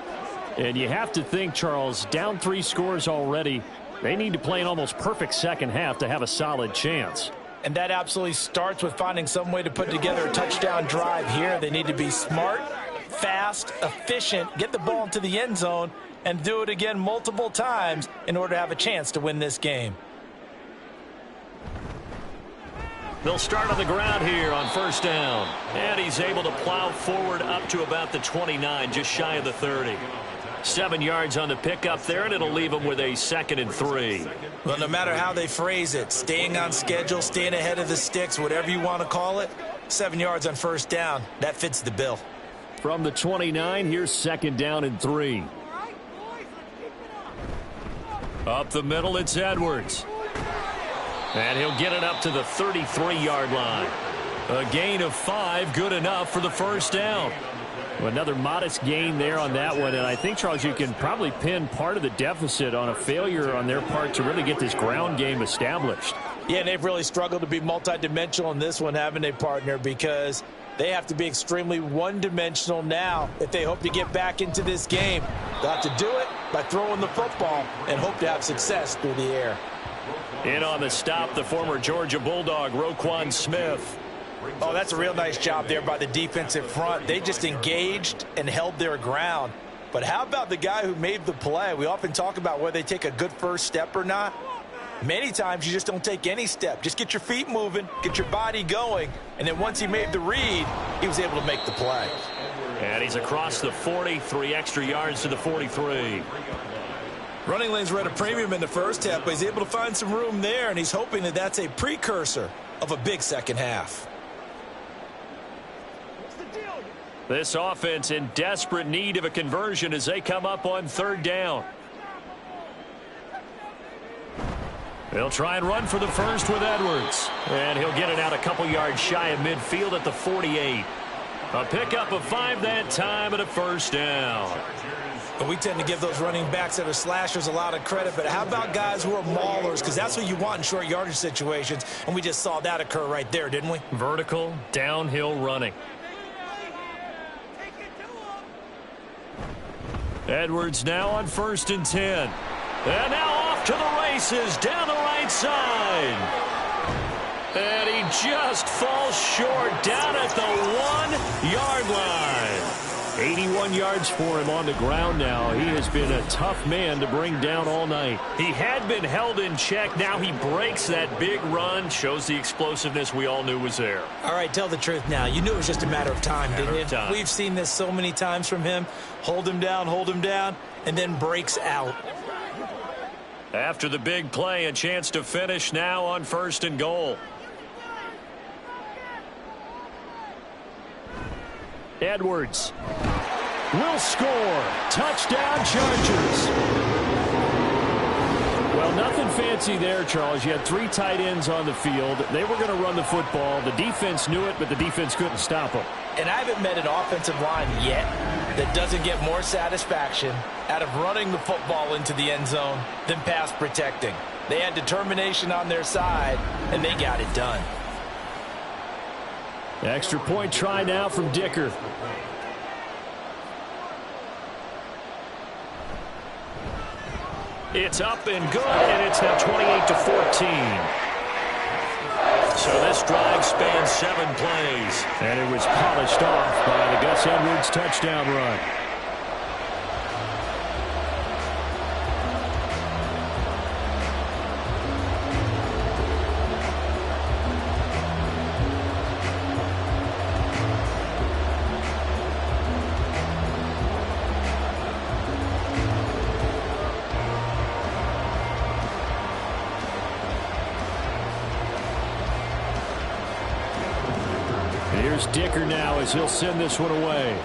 And you have to think, Charles, down 3 scores already. They need to play an almost perfect second half to have a solid chance. And that absolutely starts with finding some way to put together a touchdown drive here. They need to be smart, fast, efficient, get the ball into the end zone, and do it again multiple times in order to have a chance to win this game. They'll start on the ground here on first down. And he's able to plow forward up to about the 29, just shy of the 30. 7 yards on the pickup there, and it'll leave him with a 2nd and 3. Well, no matter how they phrase it, staying on schedule, staying ahead of the sticks, whatever you want to call it, 7 yards on first down, that fits the bill. From the 29, here's 2nd down and 3. Up the middle, it's Edwards. And he'll get it up to the 33-yard line. A gain of 5, good enough for the first down. Another modest gain there on that one, and I think, Charles, you can probably pin part of the deficit on a failure on their part to really get this ground game established. Yeah, and they've really struggled to be multidimensional in this one, haven't they, partner? Because they have to be extremely one-dimensional now if they hope to get back into this game. They'll have to do it by throwing the football and hope to have success through the air. In on the stop, the former Georgia Bulldog, Roquan Smith. Oh, that's a real nice job there by the defensive front. They just engaged and held their ground. But how about the guy who made the play? We often talk about whether they take a good first step or not. Many times you just don't take any step. Just get your feet moving, get your body going, and then once he made the read, he was able to make the play. And he's across the 40, 3 extra yards to the 43. Running lanes were at a premium in the first half, but he's able to find some room there, and he's hoping that that's a precursor of a big second half. This offense in desperate need of a conversion as they come up on 3rd down. They'll try and run for the first with Edwards. And he'll get it out a couple yards shy of midfield at the 48. A pickup of 5 that time and a first down. But we tend to give those running backs that are slashers a lot of credit, but how about guys who are maulers? Because that's what you want in short yardage situations, and we just saw that occur right there, didn't we? Vertical, downhill running. Edwards now on 1st and 10. And now off to the races down the right side. And he just falls short down at the 1-yard line. 81 yards for him on the ground now. He has been a tough man to bring down all night. He had been held in check. Now he breaks that big run. Shows the explosiveness we all knew was there. All right, tell the truth now. You knew it was just a matter of time, didn't you? Time. We've seen this so many times from him. Hold him down, and then breaks out. After the big play, a chance to finish now on 1st and goal. Edwards will score. Touchdown, Chargers. Well, nothing fancy there, Charles. You had 3 tight ends on the field. They were going to run the football. The defense knew it, but the defense couldn't stop them. And I haven't met an offensive line yet that doesn't get more satisfaction out of running the football into the end zone than pass protecting. They had determination on their side, and they got it done. Extra point try now from Dicker. It's up and good, and it's now 28-14. So this drive spans 7 plays. And it was polished off by the Gus Edwards touchdown run. Here's Dicker now as he'll send this one away.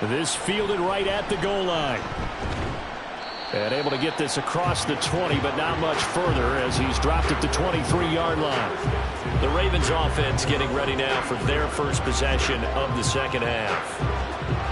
This fielded right at the goal line. And able to get this across the 20, but not much further as he's dropped at the 23-yard line. The Ravens offense getting ready now for their first possession of the second half.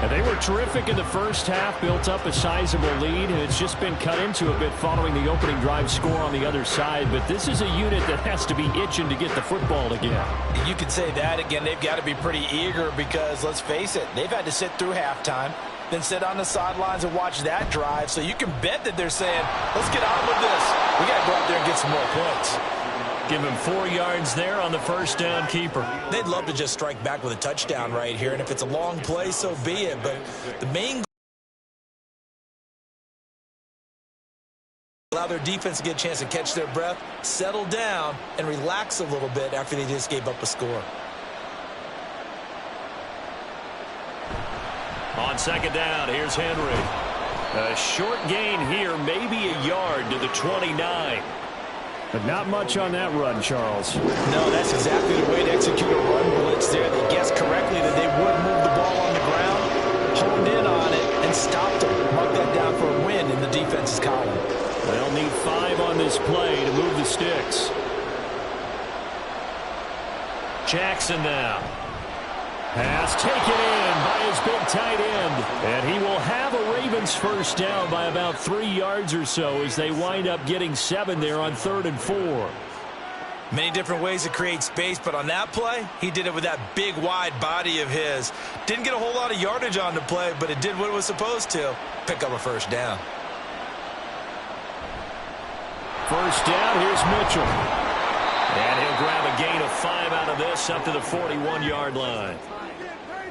And they were terrific in the first half, built up a sizable lead, and it's just been cut into a bit following the opening drive score on the other side. But this is a unit that has to be itching to get the football again. You could say that again. They've got to be pretty eager because, let's face it, they've had to sit through halftime, then sit on the sidelines and watch that drive. So you can bet that they're saying, let's get on with this. We got to go out there and get some more points. Give him 4 yards there on the first down keeper. They'd love to just strike back with a touchdown right here, and if it's a long play, so be it. But the main allow their defense to get a chance to catch their breath, settle down, and relax a little bit after they just gave up a score. On second down, here's Henry. A short gain here, maybe a yard to the 29. But not much on that run, Charles. No, that's exactly the way to execute a run blitz there. They guessed correctly that they would move the ball on the ground, honed in on it, and stopped them. Mark that down for a win in the defense's column. They'll need 5 on this play to move the sticks. Jackson now. Pass taken in by his big tight end. And he will have a Ravens first down by about 3 yards or so as they wind up getting 7 there on 3rd and 4. Many different ways to create space, but on that play, he did it with that big, wide body of his. Didn't get a whole lot of yardage on the play, but it did what it was supposed to. Pick up a first down. First down, here's Mitchell. And he'll grab a gain of 5 out of this up to the 41-yard line.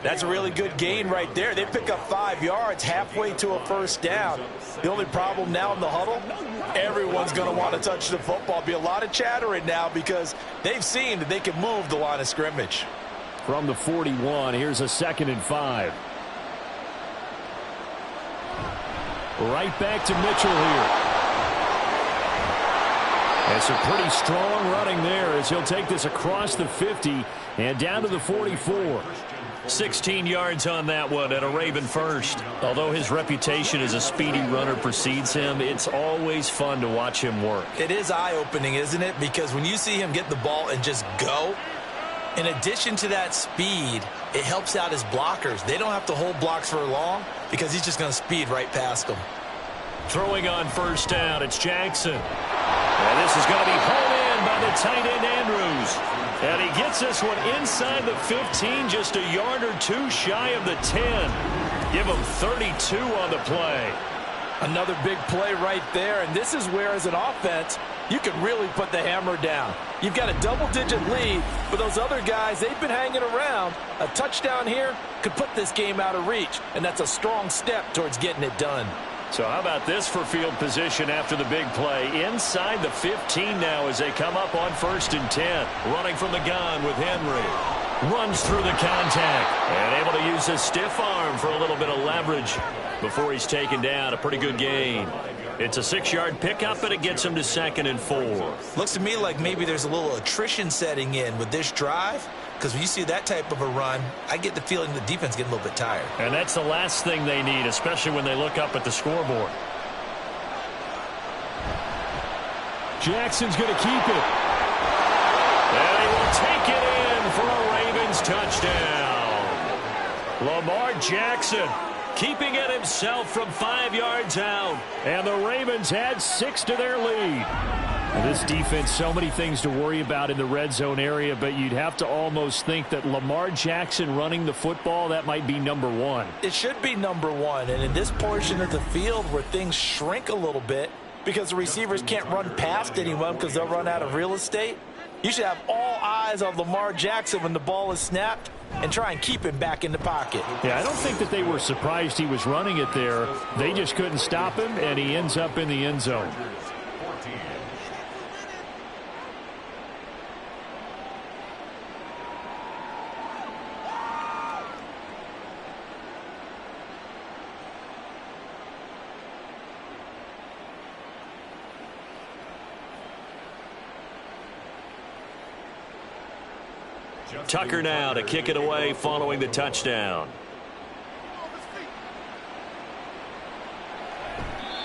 That's a really good gain right there. They pick up 5 yards halfway to a first down. The only problem now in the huddle, everyone's going to want to touch the football. Be a lot of chattering now because they've seen that they can move the line of scrimmage. From the 41, here's a 2nd and 5. Right back to Mitchell here. And some pretty strong running there as he'll take this across the 50 and down to the 44. 16 yards on that one and a Raven first. Although his reputation as a speedy runner precedes him, it's always fun to watch him work. It is eye-opening, isn't it? Because when you see him get the ball and just go, in addition to that speed, it helps out his blockers. They don't have to hold blocks for long because he's just going to speed right past them. Throwing on first down, it's Jackson. And this is going to be hauled in by the tight end Andrews. And he gets this one inside the 15, just a yard or 2 shy of the 10. Give him 32 on the play. Another big play right there, and this is where, as an offense, you can really put the hammer down. You've got a double-digit lead, but those other guys, they've been hanging around. A touchdown here could put this game out of reach, and that's a strong step towards getting it done. So how about this for field position after the big play? Inside the 15 now as they come up on 1st and 10. Running from the gun with Henry. Runs through the contact. And able to use his stiff arm for a little bit of leverage before he's taken down. A pretty good gain. It's a 6-yard pickup, and it gets him to 2nd and 4. Looks to me like maybe there's a little attrition setting in with this drive. Because when you see that type of a run, I get the feeling the defense getting a little bit tired. And that's the last thing they need, especially when they look up at the scoreboard. Jackson's going to keep it. And he will take it in for a Ravens touchdown. Lamar Jackson keeping it himself from 5 yards out. And the Ravens add 6 to their lead. This defense, so many things to worry about in the red zone area, but you'd have to almost think that Lamar Jackson running the football, that might be number 1. It should be number 1, and in this portion of the field where things shrink a little bit because the receivers can't run past anyone because they'll run out of real estate, you should have all eyes on Lamar Jackson when the ball is snapped and try and keep him back in the pocket. Yeah, I don't think that they were surprised he was running it there. They just couldn't stop him, and he ends up in the end zone. Tucker now to kick it away following the touchdown.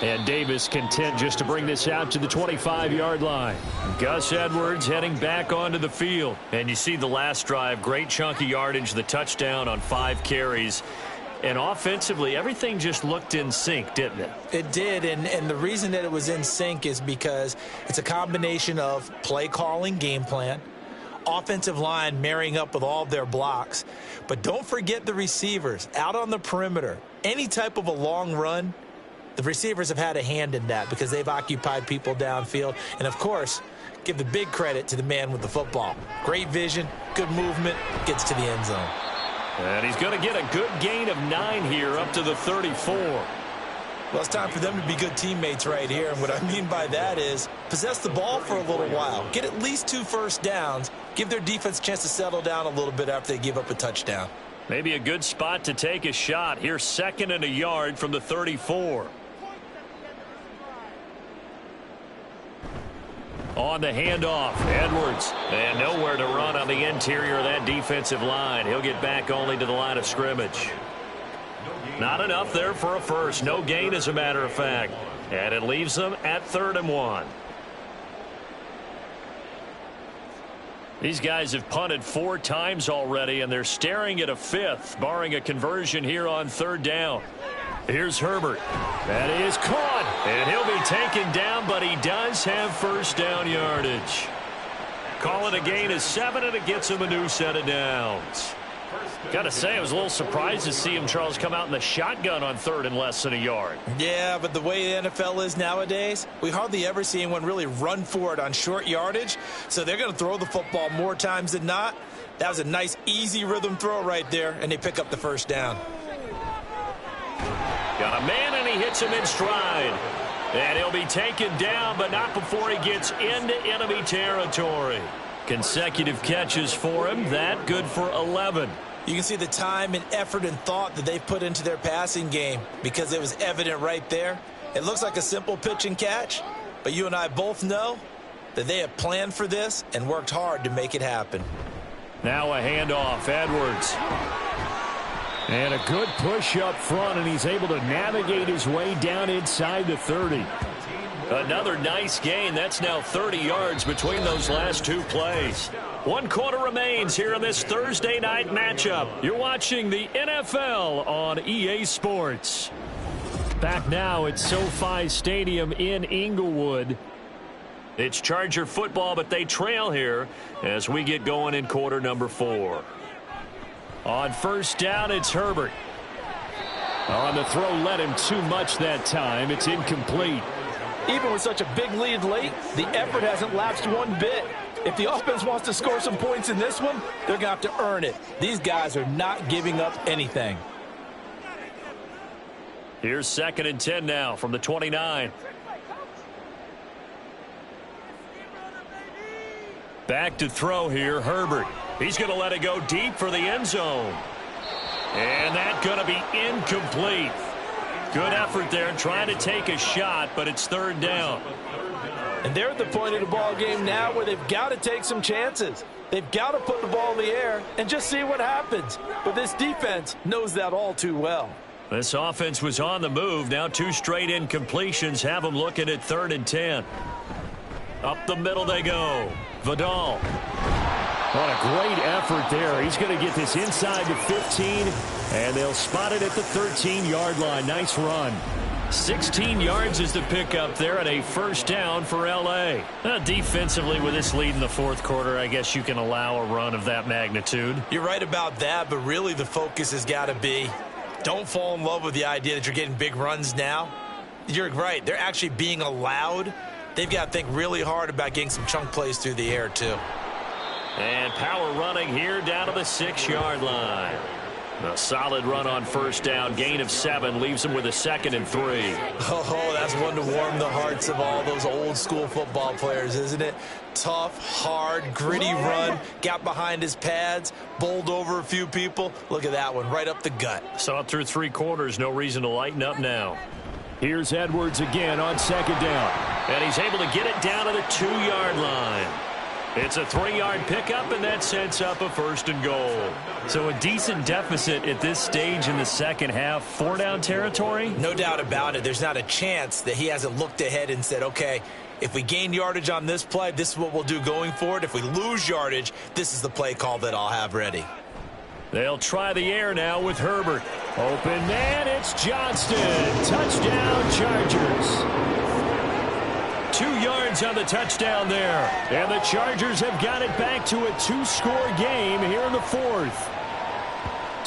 And Davis content just to bring this out to the 25-yard line. Gus Edwards heading back onto the field. And you see the last drive, great chunk of yardage, the touchdown on 5 carries. And offensively, everything just looked in sync, didn't it? It did, and the reason that it was in sync is because it's a combination of play calling, game plan, offensive line marrying up with all of their blocks. But don't forget the receivers out on the perimeter. Any type of a long run, the receivers have had a hand in that because they've occupied people downfield. And, of course, give the big credit to the man with the football. Great vision, good movement, gets to the end zone. And he's going to get a good gain of 9 here up to the 34. Well, it's time for them to be good teammates right here. And what I mean by that is possess the ball for a little while. Get at least 2 first downs. Give their defense a chance to settle down a little bit after they give up a touchdown. Maybe a good spot to take a shot. Here's 2nd and a yard from the 34. On the handoff, Edwards. And nowhere to run on the interior of that defensive line. He'll get back only to the line of scrimmage. Not enough there for a first. No gain, as a matter of fact. And it leaves them at 3rd and 1. These guys have punted 4 times already, and they're staring at a 5th, barring a conversion here on 3rd down. Here's Herbert. That is caught, and he'll be taken down, but he does have first down yardage. Call it a gain of 7, and it gets him a new set of downs. Got to say, I was a little surprised to see him, Charles, come out in the shotgun on 3rd and less than a yard. Yeah, but the way the NFL is nowadays, we hardly ever see anyone really run for it on short yardage. So they're going to throw the football more times than not. That was a nice, easy rhythm throw right there, and they pick up the first down. Got a man, and he hits him in stride. And he'll be taken down, but not before he gets into enemy territory. Consecutive catches for him. That good for 11. You can see the time and effort and thought that they've put into their passing game because it was evident right there. It looks like a simple pitch and catch, but you and I both know that they have planned for this and worked hard to make it happen. Now a handoff, Edwards. And a good push up front, and he's able to navigate his way down inside the 30. Another nice gain. That's now 30 yards between those last 2 plays. 1 quarter remains here in this Thursday night matchup. You're watching the NFL on EA Sports. Back now at SoFi Stadium in Inglewood. It's Charger football, but they trail here as we get going in quarter number 4. On first down, it's Herbert. On the throw, let him too much that time. It's incomplete. Even with such a big lead late, the effort hasn't lapsed one bit. If the offense wants to score some points in this one, they're going to have to earn it. These guys are not giving up anything. Here's 2nd and 10 now from the 29. Back to throw here, Herbert. He's going to let it go deep for the end zone. And that's going to be incomplete. Good effort there trying to take a shot, but it's 3rd down. And they're at the point of the ball game now where they've got to take some chances. They've got to put the ball in the air and just see what happens. But this defense knows that all too well. This offense was on the move. Now 2 straight incompletions have them looking at 3rd and 10. Up the middle they go. Vidal. What a great effort there. He's going to get this inside the 15, and they'll spot it at the 13-yard line. Nice run. 16 yards is the pickup there, and a first down for L.A. Defensively, with this lead in the 4th quarter, I guess you can allow a run of that magnitude. You're right about that, but really the focus has got to be don't fall in love with the idea that you're getting big runs now. You're right. They're actually being allowed. They've got to think really hard about getting some chunk plays through the air, too. And power running here down to the 6-yard line. A solid run on first down. Gain of 7 leaves him with a 2nd and 3. Oh, that's one to warm the hearts of all those old school football players, isn't it? Tough, hard, gritty run. Got behind his pads, bowled over a few people. Look at that one, right up the gut. Saw it through 3 quarters. No reason to lighten up now. Here's Edwards again on 2nd down. And he's able to get it down to the 2-yard line. It's a 3-yard pickup, and that sets up a 1st and goal. So a decent deficit at this stage in the second half. 4-down territory? No doubt about it. There's not a chance that he hasn't looked ahead and said, okay, if we gain yardage on this play, this is what we'll do going forward. If we lose yardage, this is the play call that I'll have ready. They'll try the air now with Herbert. Open man, it's Johnston. Touchdown, Chargers. 2 yards on the touchdown there. And the Chargers have got it back to a 2-score game here in the 4th.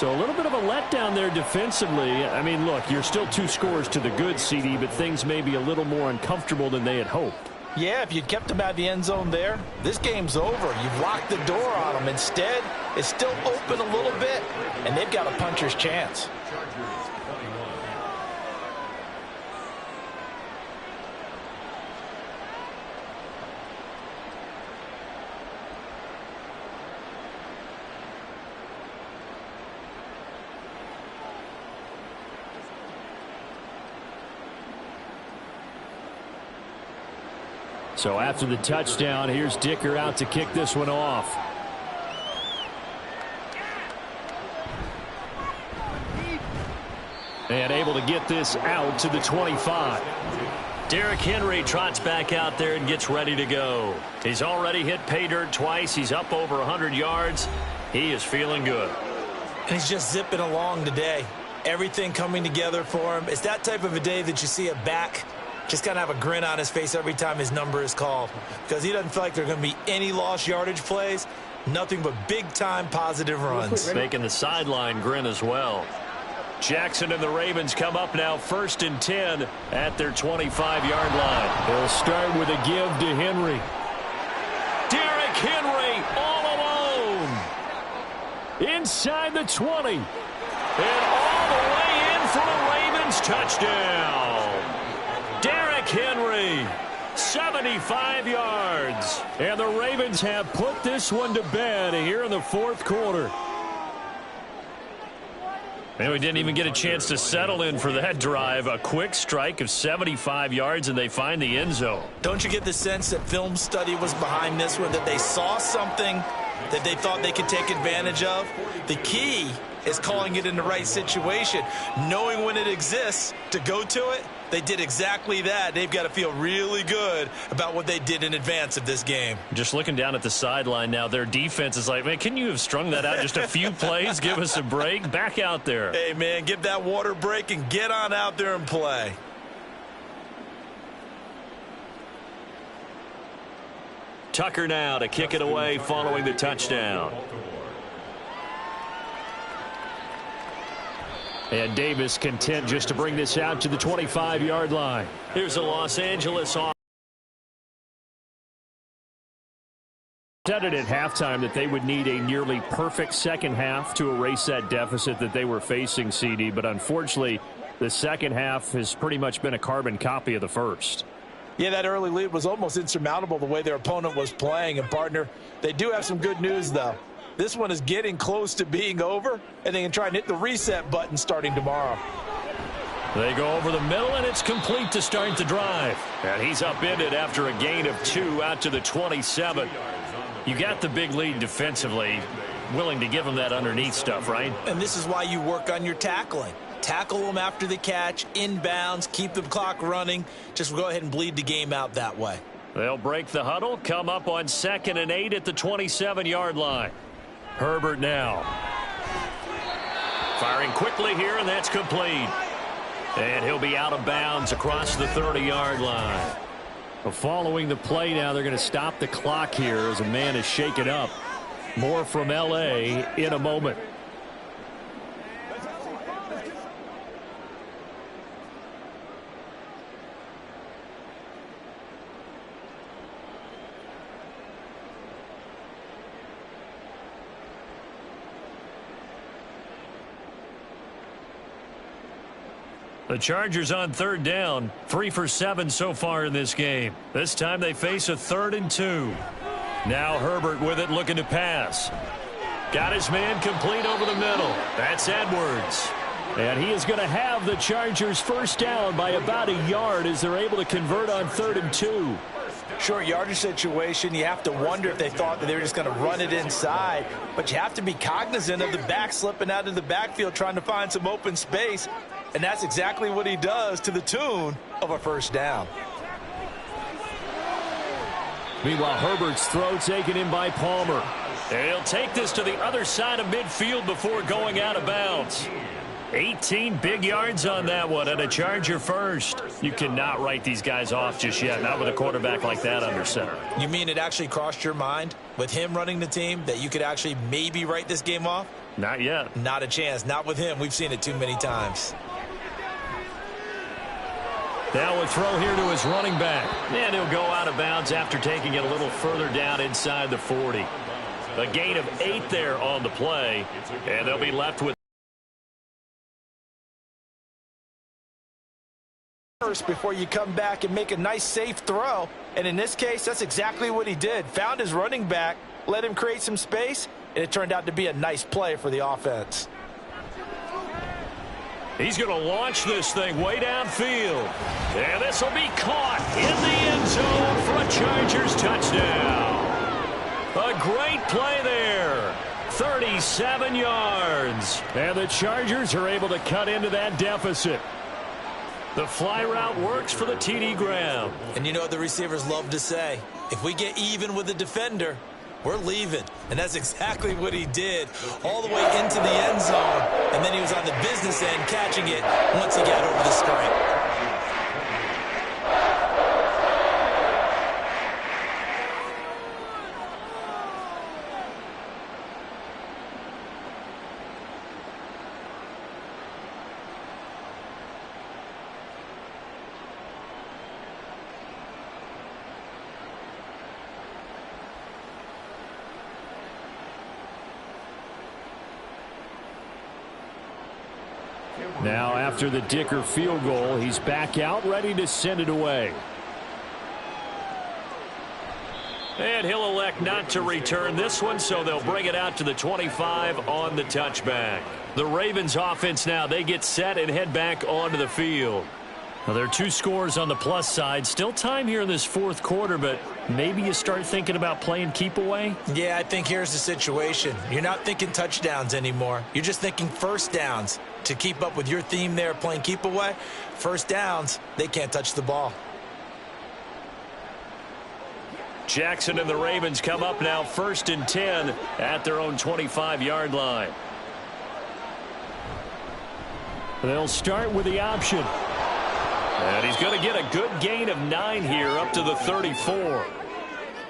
So a little bit of a letdown there defensively. I mean, look, you're still 2 scores to the good, CD, but things may be a little more uncomfortable than they had hoped. Yeah, if you'd kept them out of the end zone there, this game's over. You've locked the door on them. Instead, it's still open a little bit, and they've got a puncher's chance. So after the touchdown, here's Dicker out to kick this one off. And able to get this out to the 25. Derrick Henry trots back out there and gets ready to go. He's already hit pay dirt twice. He's up over 100 yards. He is feeling good. And he's just zipping along today. Everything coming together for him. It's that type of a day that you see a back just kind of have a grin on his face every time his number is called, because he doesn't feel like there are going to be any lost yardage plays, nothing but big-time positive runs. Making the sideline grin as well. Jackson and the Ravens come up now 1st and 10 at their 25-yard line. They'll start with a give to Henry. Derrick Henry all alone. Inside the 20. And all the way in for a Ravens touchdown. Derrick Henry, 75 yards. And the Ravens have put this one to bed here in the 4th quarter. And we didn't even get a chance to settle in for that drive. A quick strike of 75 yards, and they find the end zone. Don't you get the sense that film study was behind this one, that they saw something that they thought they could take advantage of? The key is calling it in the right situation, knowing when it exists to go to it. They did exactly that. They've got to feel really good about what they did in advance of this game. Just looking down at the sideline now, their defense is like, man, can you have strung that out just a few plays? Give us a break. Back out there. Hey, man, give that water break and get on out there and play. Tucker now to kick it away following the touchdown. And Davis content just to bring this out to the 25-yard line. Here's a Los Angeles offense. Said it at halftime that they would need a nearly perfect second half to erase that deficit that they were facing, CD. But unfortunately, the second half has pretty much been a carbon copy of the first. Yeah, that early lead was almost insurmountable the way their opponent was playing. And, partner, they do have some good news, though. This one is getting close to being over, and they can try and hit the reset button starting tomorrow. They go over the middle, and it's complete to start the drive. And he's upended after a gain of 2 out to the 27. You got the big lead defensively, willing to give them that underneath stuff, right? And this is why you work on your tackling. Tackle them after the catch, inbounds, keep the clock running. Just go ahead and bleed the game out that way. They'll break the huddle, come up on 2nd and 8 at the 27-yard line. Herbert now. Firing quickly here, and that's complete. And he'll be out of bounds across the 30-yard line. Following the play now, they're going to stop the clock here as a man is shaken up. More from L.A. in a moment. The Chargers on 3rd down, 3 for 7 so far in this game. This time they face a 3rd and 2. Now Herbert with it, looking to pass. Got his man complete over the middle. That's Edwards. And he is going to have the Chargers first down by about a yard as they're able to convert on 3rd and 2. Short yardage situation, you have to wonder if they thought that they were just going to run it inside. But you have to be cognizant of the back slipping out of the backfield trying to find some open space. And that's exactly what he does, to the tune of a first down. Meanwhile, Herbert's throw taken in by Palmer. And he'll take this to the other side of midfield before going out of bounds. 18 big yards on that one, and a Charger first. You cannot write these guys off just yet, not with a quarterback like that under center. You mean it actually crossed your mind with him running the team that you could actually maybe write this game off? Not yet. Not a chance. Not with him. We've seen it too many times. Now a throw here to his running back. And he'll go out of bounds after taking it a little further down inside the 40. A gain of 8 there on the play, and they'll be left with first before you come back and make a nice safe throw. And in this case, that's exactly what he did. Found his running back, let him create some space, and it turned out to be a nice play for the offense. He's going to launch this thing way downfield. And this will be caught in the end zone for a Chargers touchdown. A great play there. 37 yards. And the Chargers are able to cut into that deficit. The fly route works for the TD Graham. And you know what the receivers love to say? If we get even with the defender, we're leaving. And that's exactly what he did, all the way into the end zone. And then he was on the business end catching it once he got over the stripe. Now, after the Dicker field goal, he's back out, ready to send it away. And he'll elect not to return this one, so they'll bring it out to the 25 on the touchback. The Ravens offense now, they get set and head back onto the field. Well, there are 2 scores on the plus side. Still time here in this fourth quarter, but maybe you start thinking about playing keep away? Yeah, I think here's the situation. You're not thinking touchdowns anymore. You're just thinking first downs. To keep up with your theme there, playing keep away, first downs, they can't touch the ball. Jackson and the Ravens come up now 1st and 10 at their own 25-yard line. They'll start with the option. And he's going to get a good gain of 9 here up to the 34.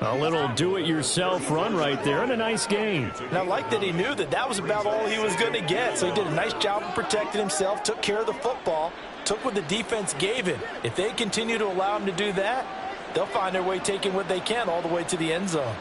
A little do-it-yourself run right there and a nice gain. And I like that he knew that that was about all he was going to get. So he did a nice job of protecting himself, took care of the football, took what the defense gave him. If they continue to allow him to do that, they'll find their way taking what they can all the way to the end zone.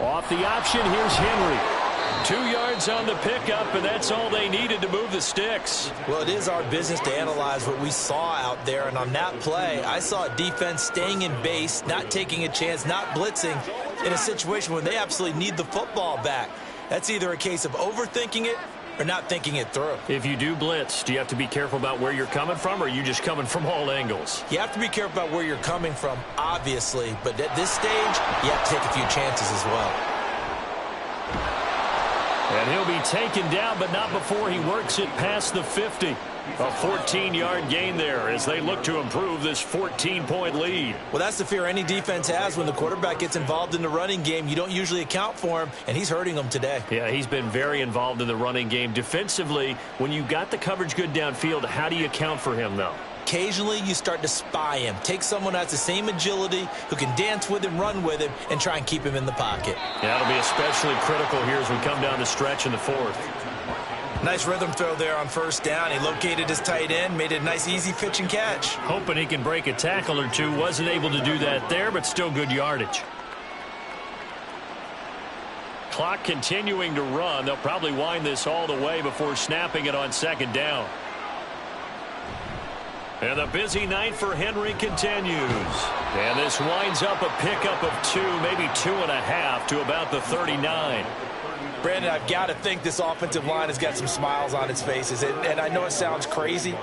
Off the option, here's Henry. 2 yards on the pickup, and that's all they needed to move the sticks. Well, it is our business to analyze what we saw out there, and on that play, I saw a defense staying in base, not taking a chance, not blitzing in a situation where they absolutely need the football back. That's either a case of overthinking it or not thinking it through. If you do blitz, do you have to be careful about where you're coming from, or are you just coming from all angles? You have to be careful about where you're coming from, obviously, but at this stage, you have to take a few chances as well. And he'll be taken down, but not before he works it past the 50. A 14-yard gain there as they look to improve this 14-point lead. Well, that's the fear any defense has when the quarterback gets involved in the running game. You don't usually account for him, and he's hurting them today. Yeah, he's been very involved in the running game. Defensively, when you got the coverage good downfield, how do you account for him, though? Occasionally, you start to spy him. Take someone who has the same agility, who can dance with him, run with him, and try and keep him in the pocket. Yeah, that'll be especially critical here as we come down the stretch in the fourth. Nice rhythm throw there on first down. He located his tight end, made it a nice, easy pitch and catch. Hoping he can break a tackle or two. Wasn't able to do that there, but still good yardage. Clock continuing to run. They'll probably wind this all the way before snapping it on second down. And the busy night for Henry continues. And this winds up a pickup of 2, maybe 2.5 to about the 39. Brandon, I've got to think this offensive line has got some smiles on its faces. And I know it sounds crazy,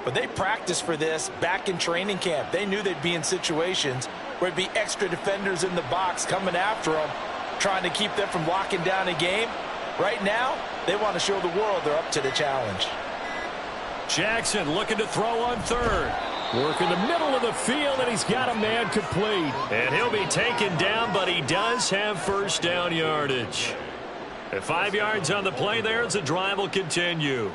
But they practiced for this back in training camp. They knew they'd be in situations where there'd be extra defenders in the box coming after them, trying to keep them from locking down a game. Right now, they want to show the world they're up to the challenge. Jackson looking to throw on third. Work in the middle of the field, and he's got a man complete. And he'll be taken down, but he does have first down yardage. At 5 yards on the play there as the drive will continue.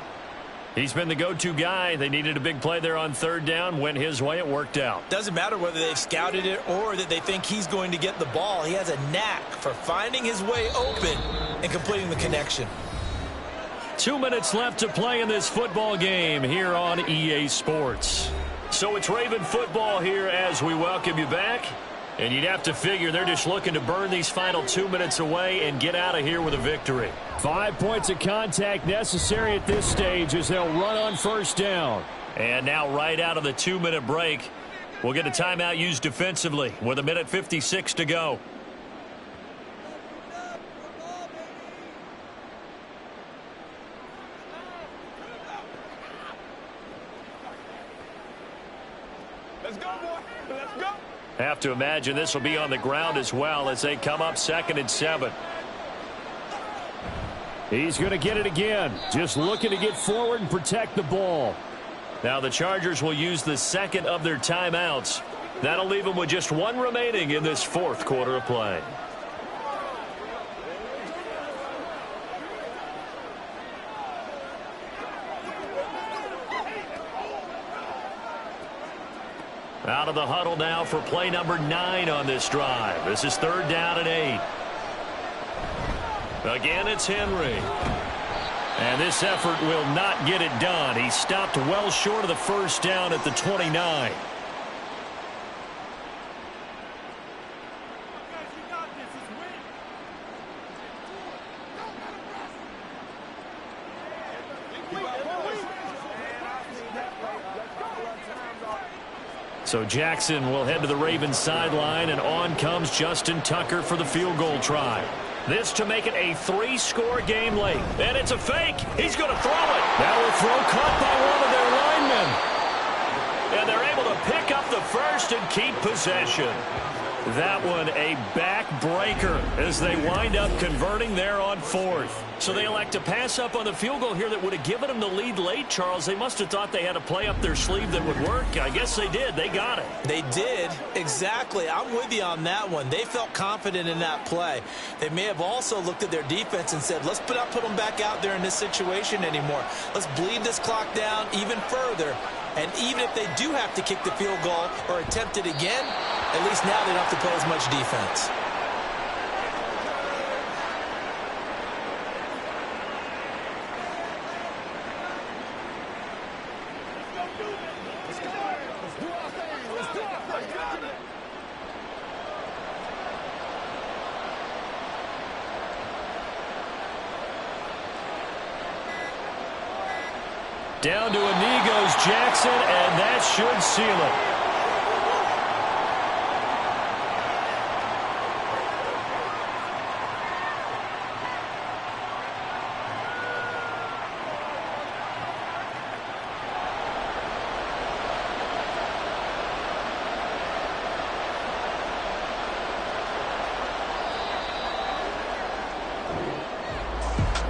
He's been the go-to guy. They needed a big play there on third down. Went his way. It worked out. Doesn't matter whether they've scouted it or that they think he's going to get the ball. He has a knack for finding his way open and completing the connection. 2 minutes left to play in this football game here on EA Sports. So it's Raven football here as we welcome you back. And you'd have to figure they're just looking to burn these final 2 minutes away and get out of here with a victory. 5 points of contact necessary at this stage as they'll run on first down. And now right out of the 2-minute break, we'll get a timeout used defensively with 1:56 to go. Let's go, boy. Let's go. Have to imagine this will be on the ground as well as they come up 2nd and 7. He's going to get it again. Just looking to get forward and protect the ball. Now the Chargers will use the second of their timeouts. That'll leave them with just one remaining in this fourth quarter of play. Out of the huddle now for play number 9 on this drive. This is 3rd down and 8. Again, it's Henry. And this effort will not get it done. He stopped well short of the first down at the 29. So Jackson will head to the Ravens sideline, and on comes Justin Tucker for the field goal try. This to make it a 3-score game late. And it's a fake. He's going to throw it. That will throw caught by one of their linemen. And they're able to pick up the first and keep possession. That one a backbreaker as they wind up converting there on 4th. So they elect to pass up on the field goal here that would have given them the lead late, Charles. They must have thought they had a play up their sleeve that would work. I guess they did. They got it. They did. Exactly. I'm with you on that one. They felt confident in that play. They may have also looked at their defense and said, let's not put them back out there in this situation anymore. Let's bleed this clock down even further. And even if they do have to kick the field goal or attempt it again, at least now they don't have to play as much defense. Down to a knee goes Jackson, and that should seal it.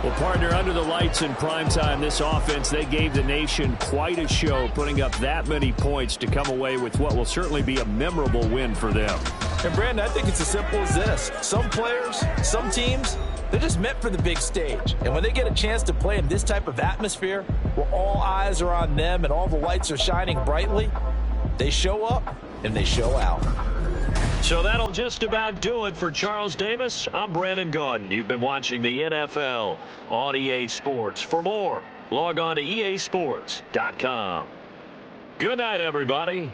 Well, partner, under the lights in primetime, this offense, they gave the nation quite a show, putting up that many points to come away with what will certainly be a memorable win for them. And, Brandon, I think it's as simple as this. Some players, some teams, they're just meant for the big stage. And when they get a chance to play in this type of atmosphere, where all eyes are on them and all the lights are shining brightly, they show up and they show out. So that'll just about do it for Charles Davis. I'm Brandon Gaudin. You've been watching the NFL on EA Sports. For more, log on to easports.com. Good night, everybody.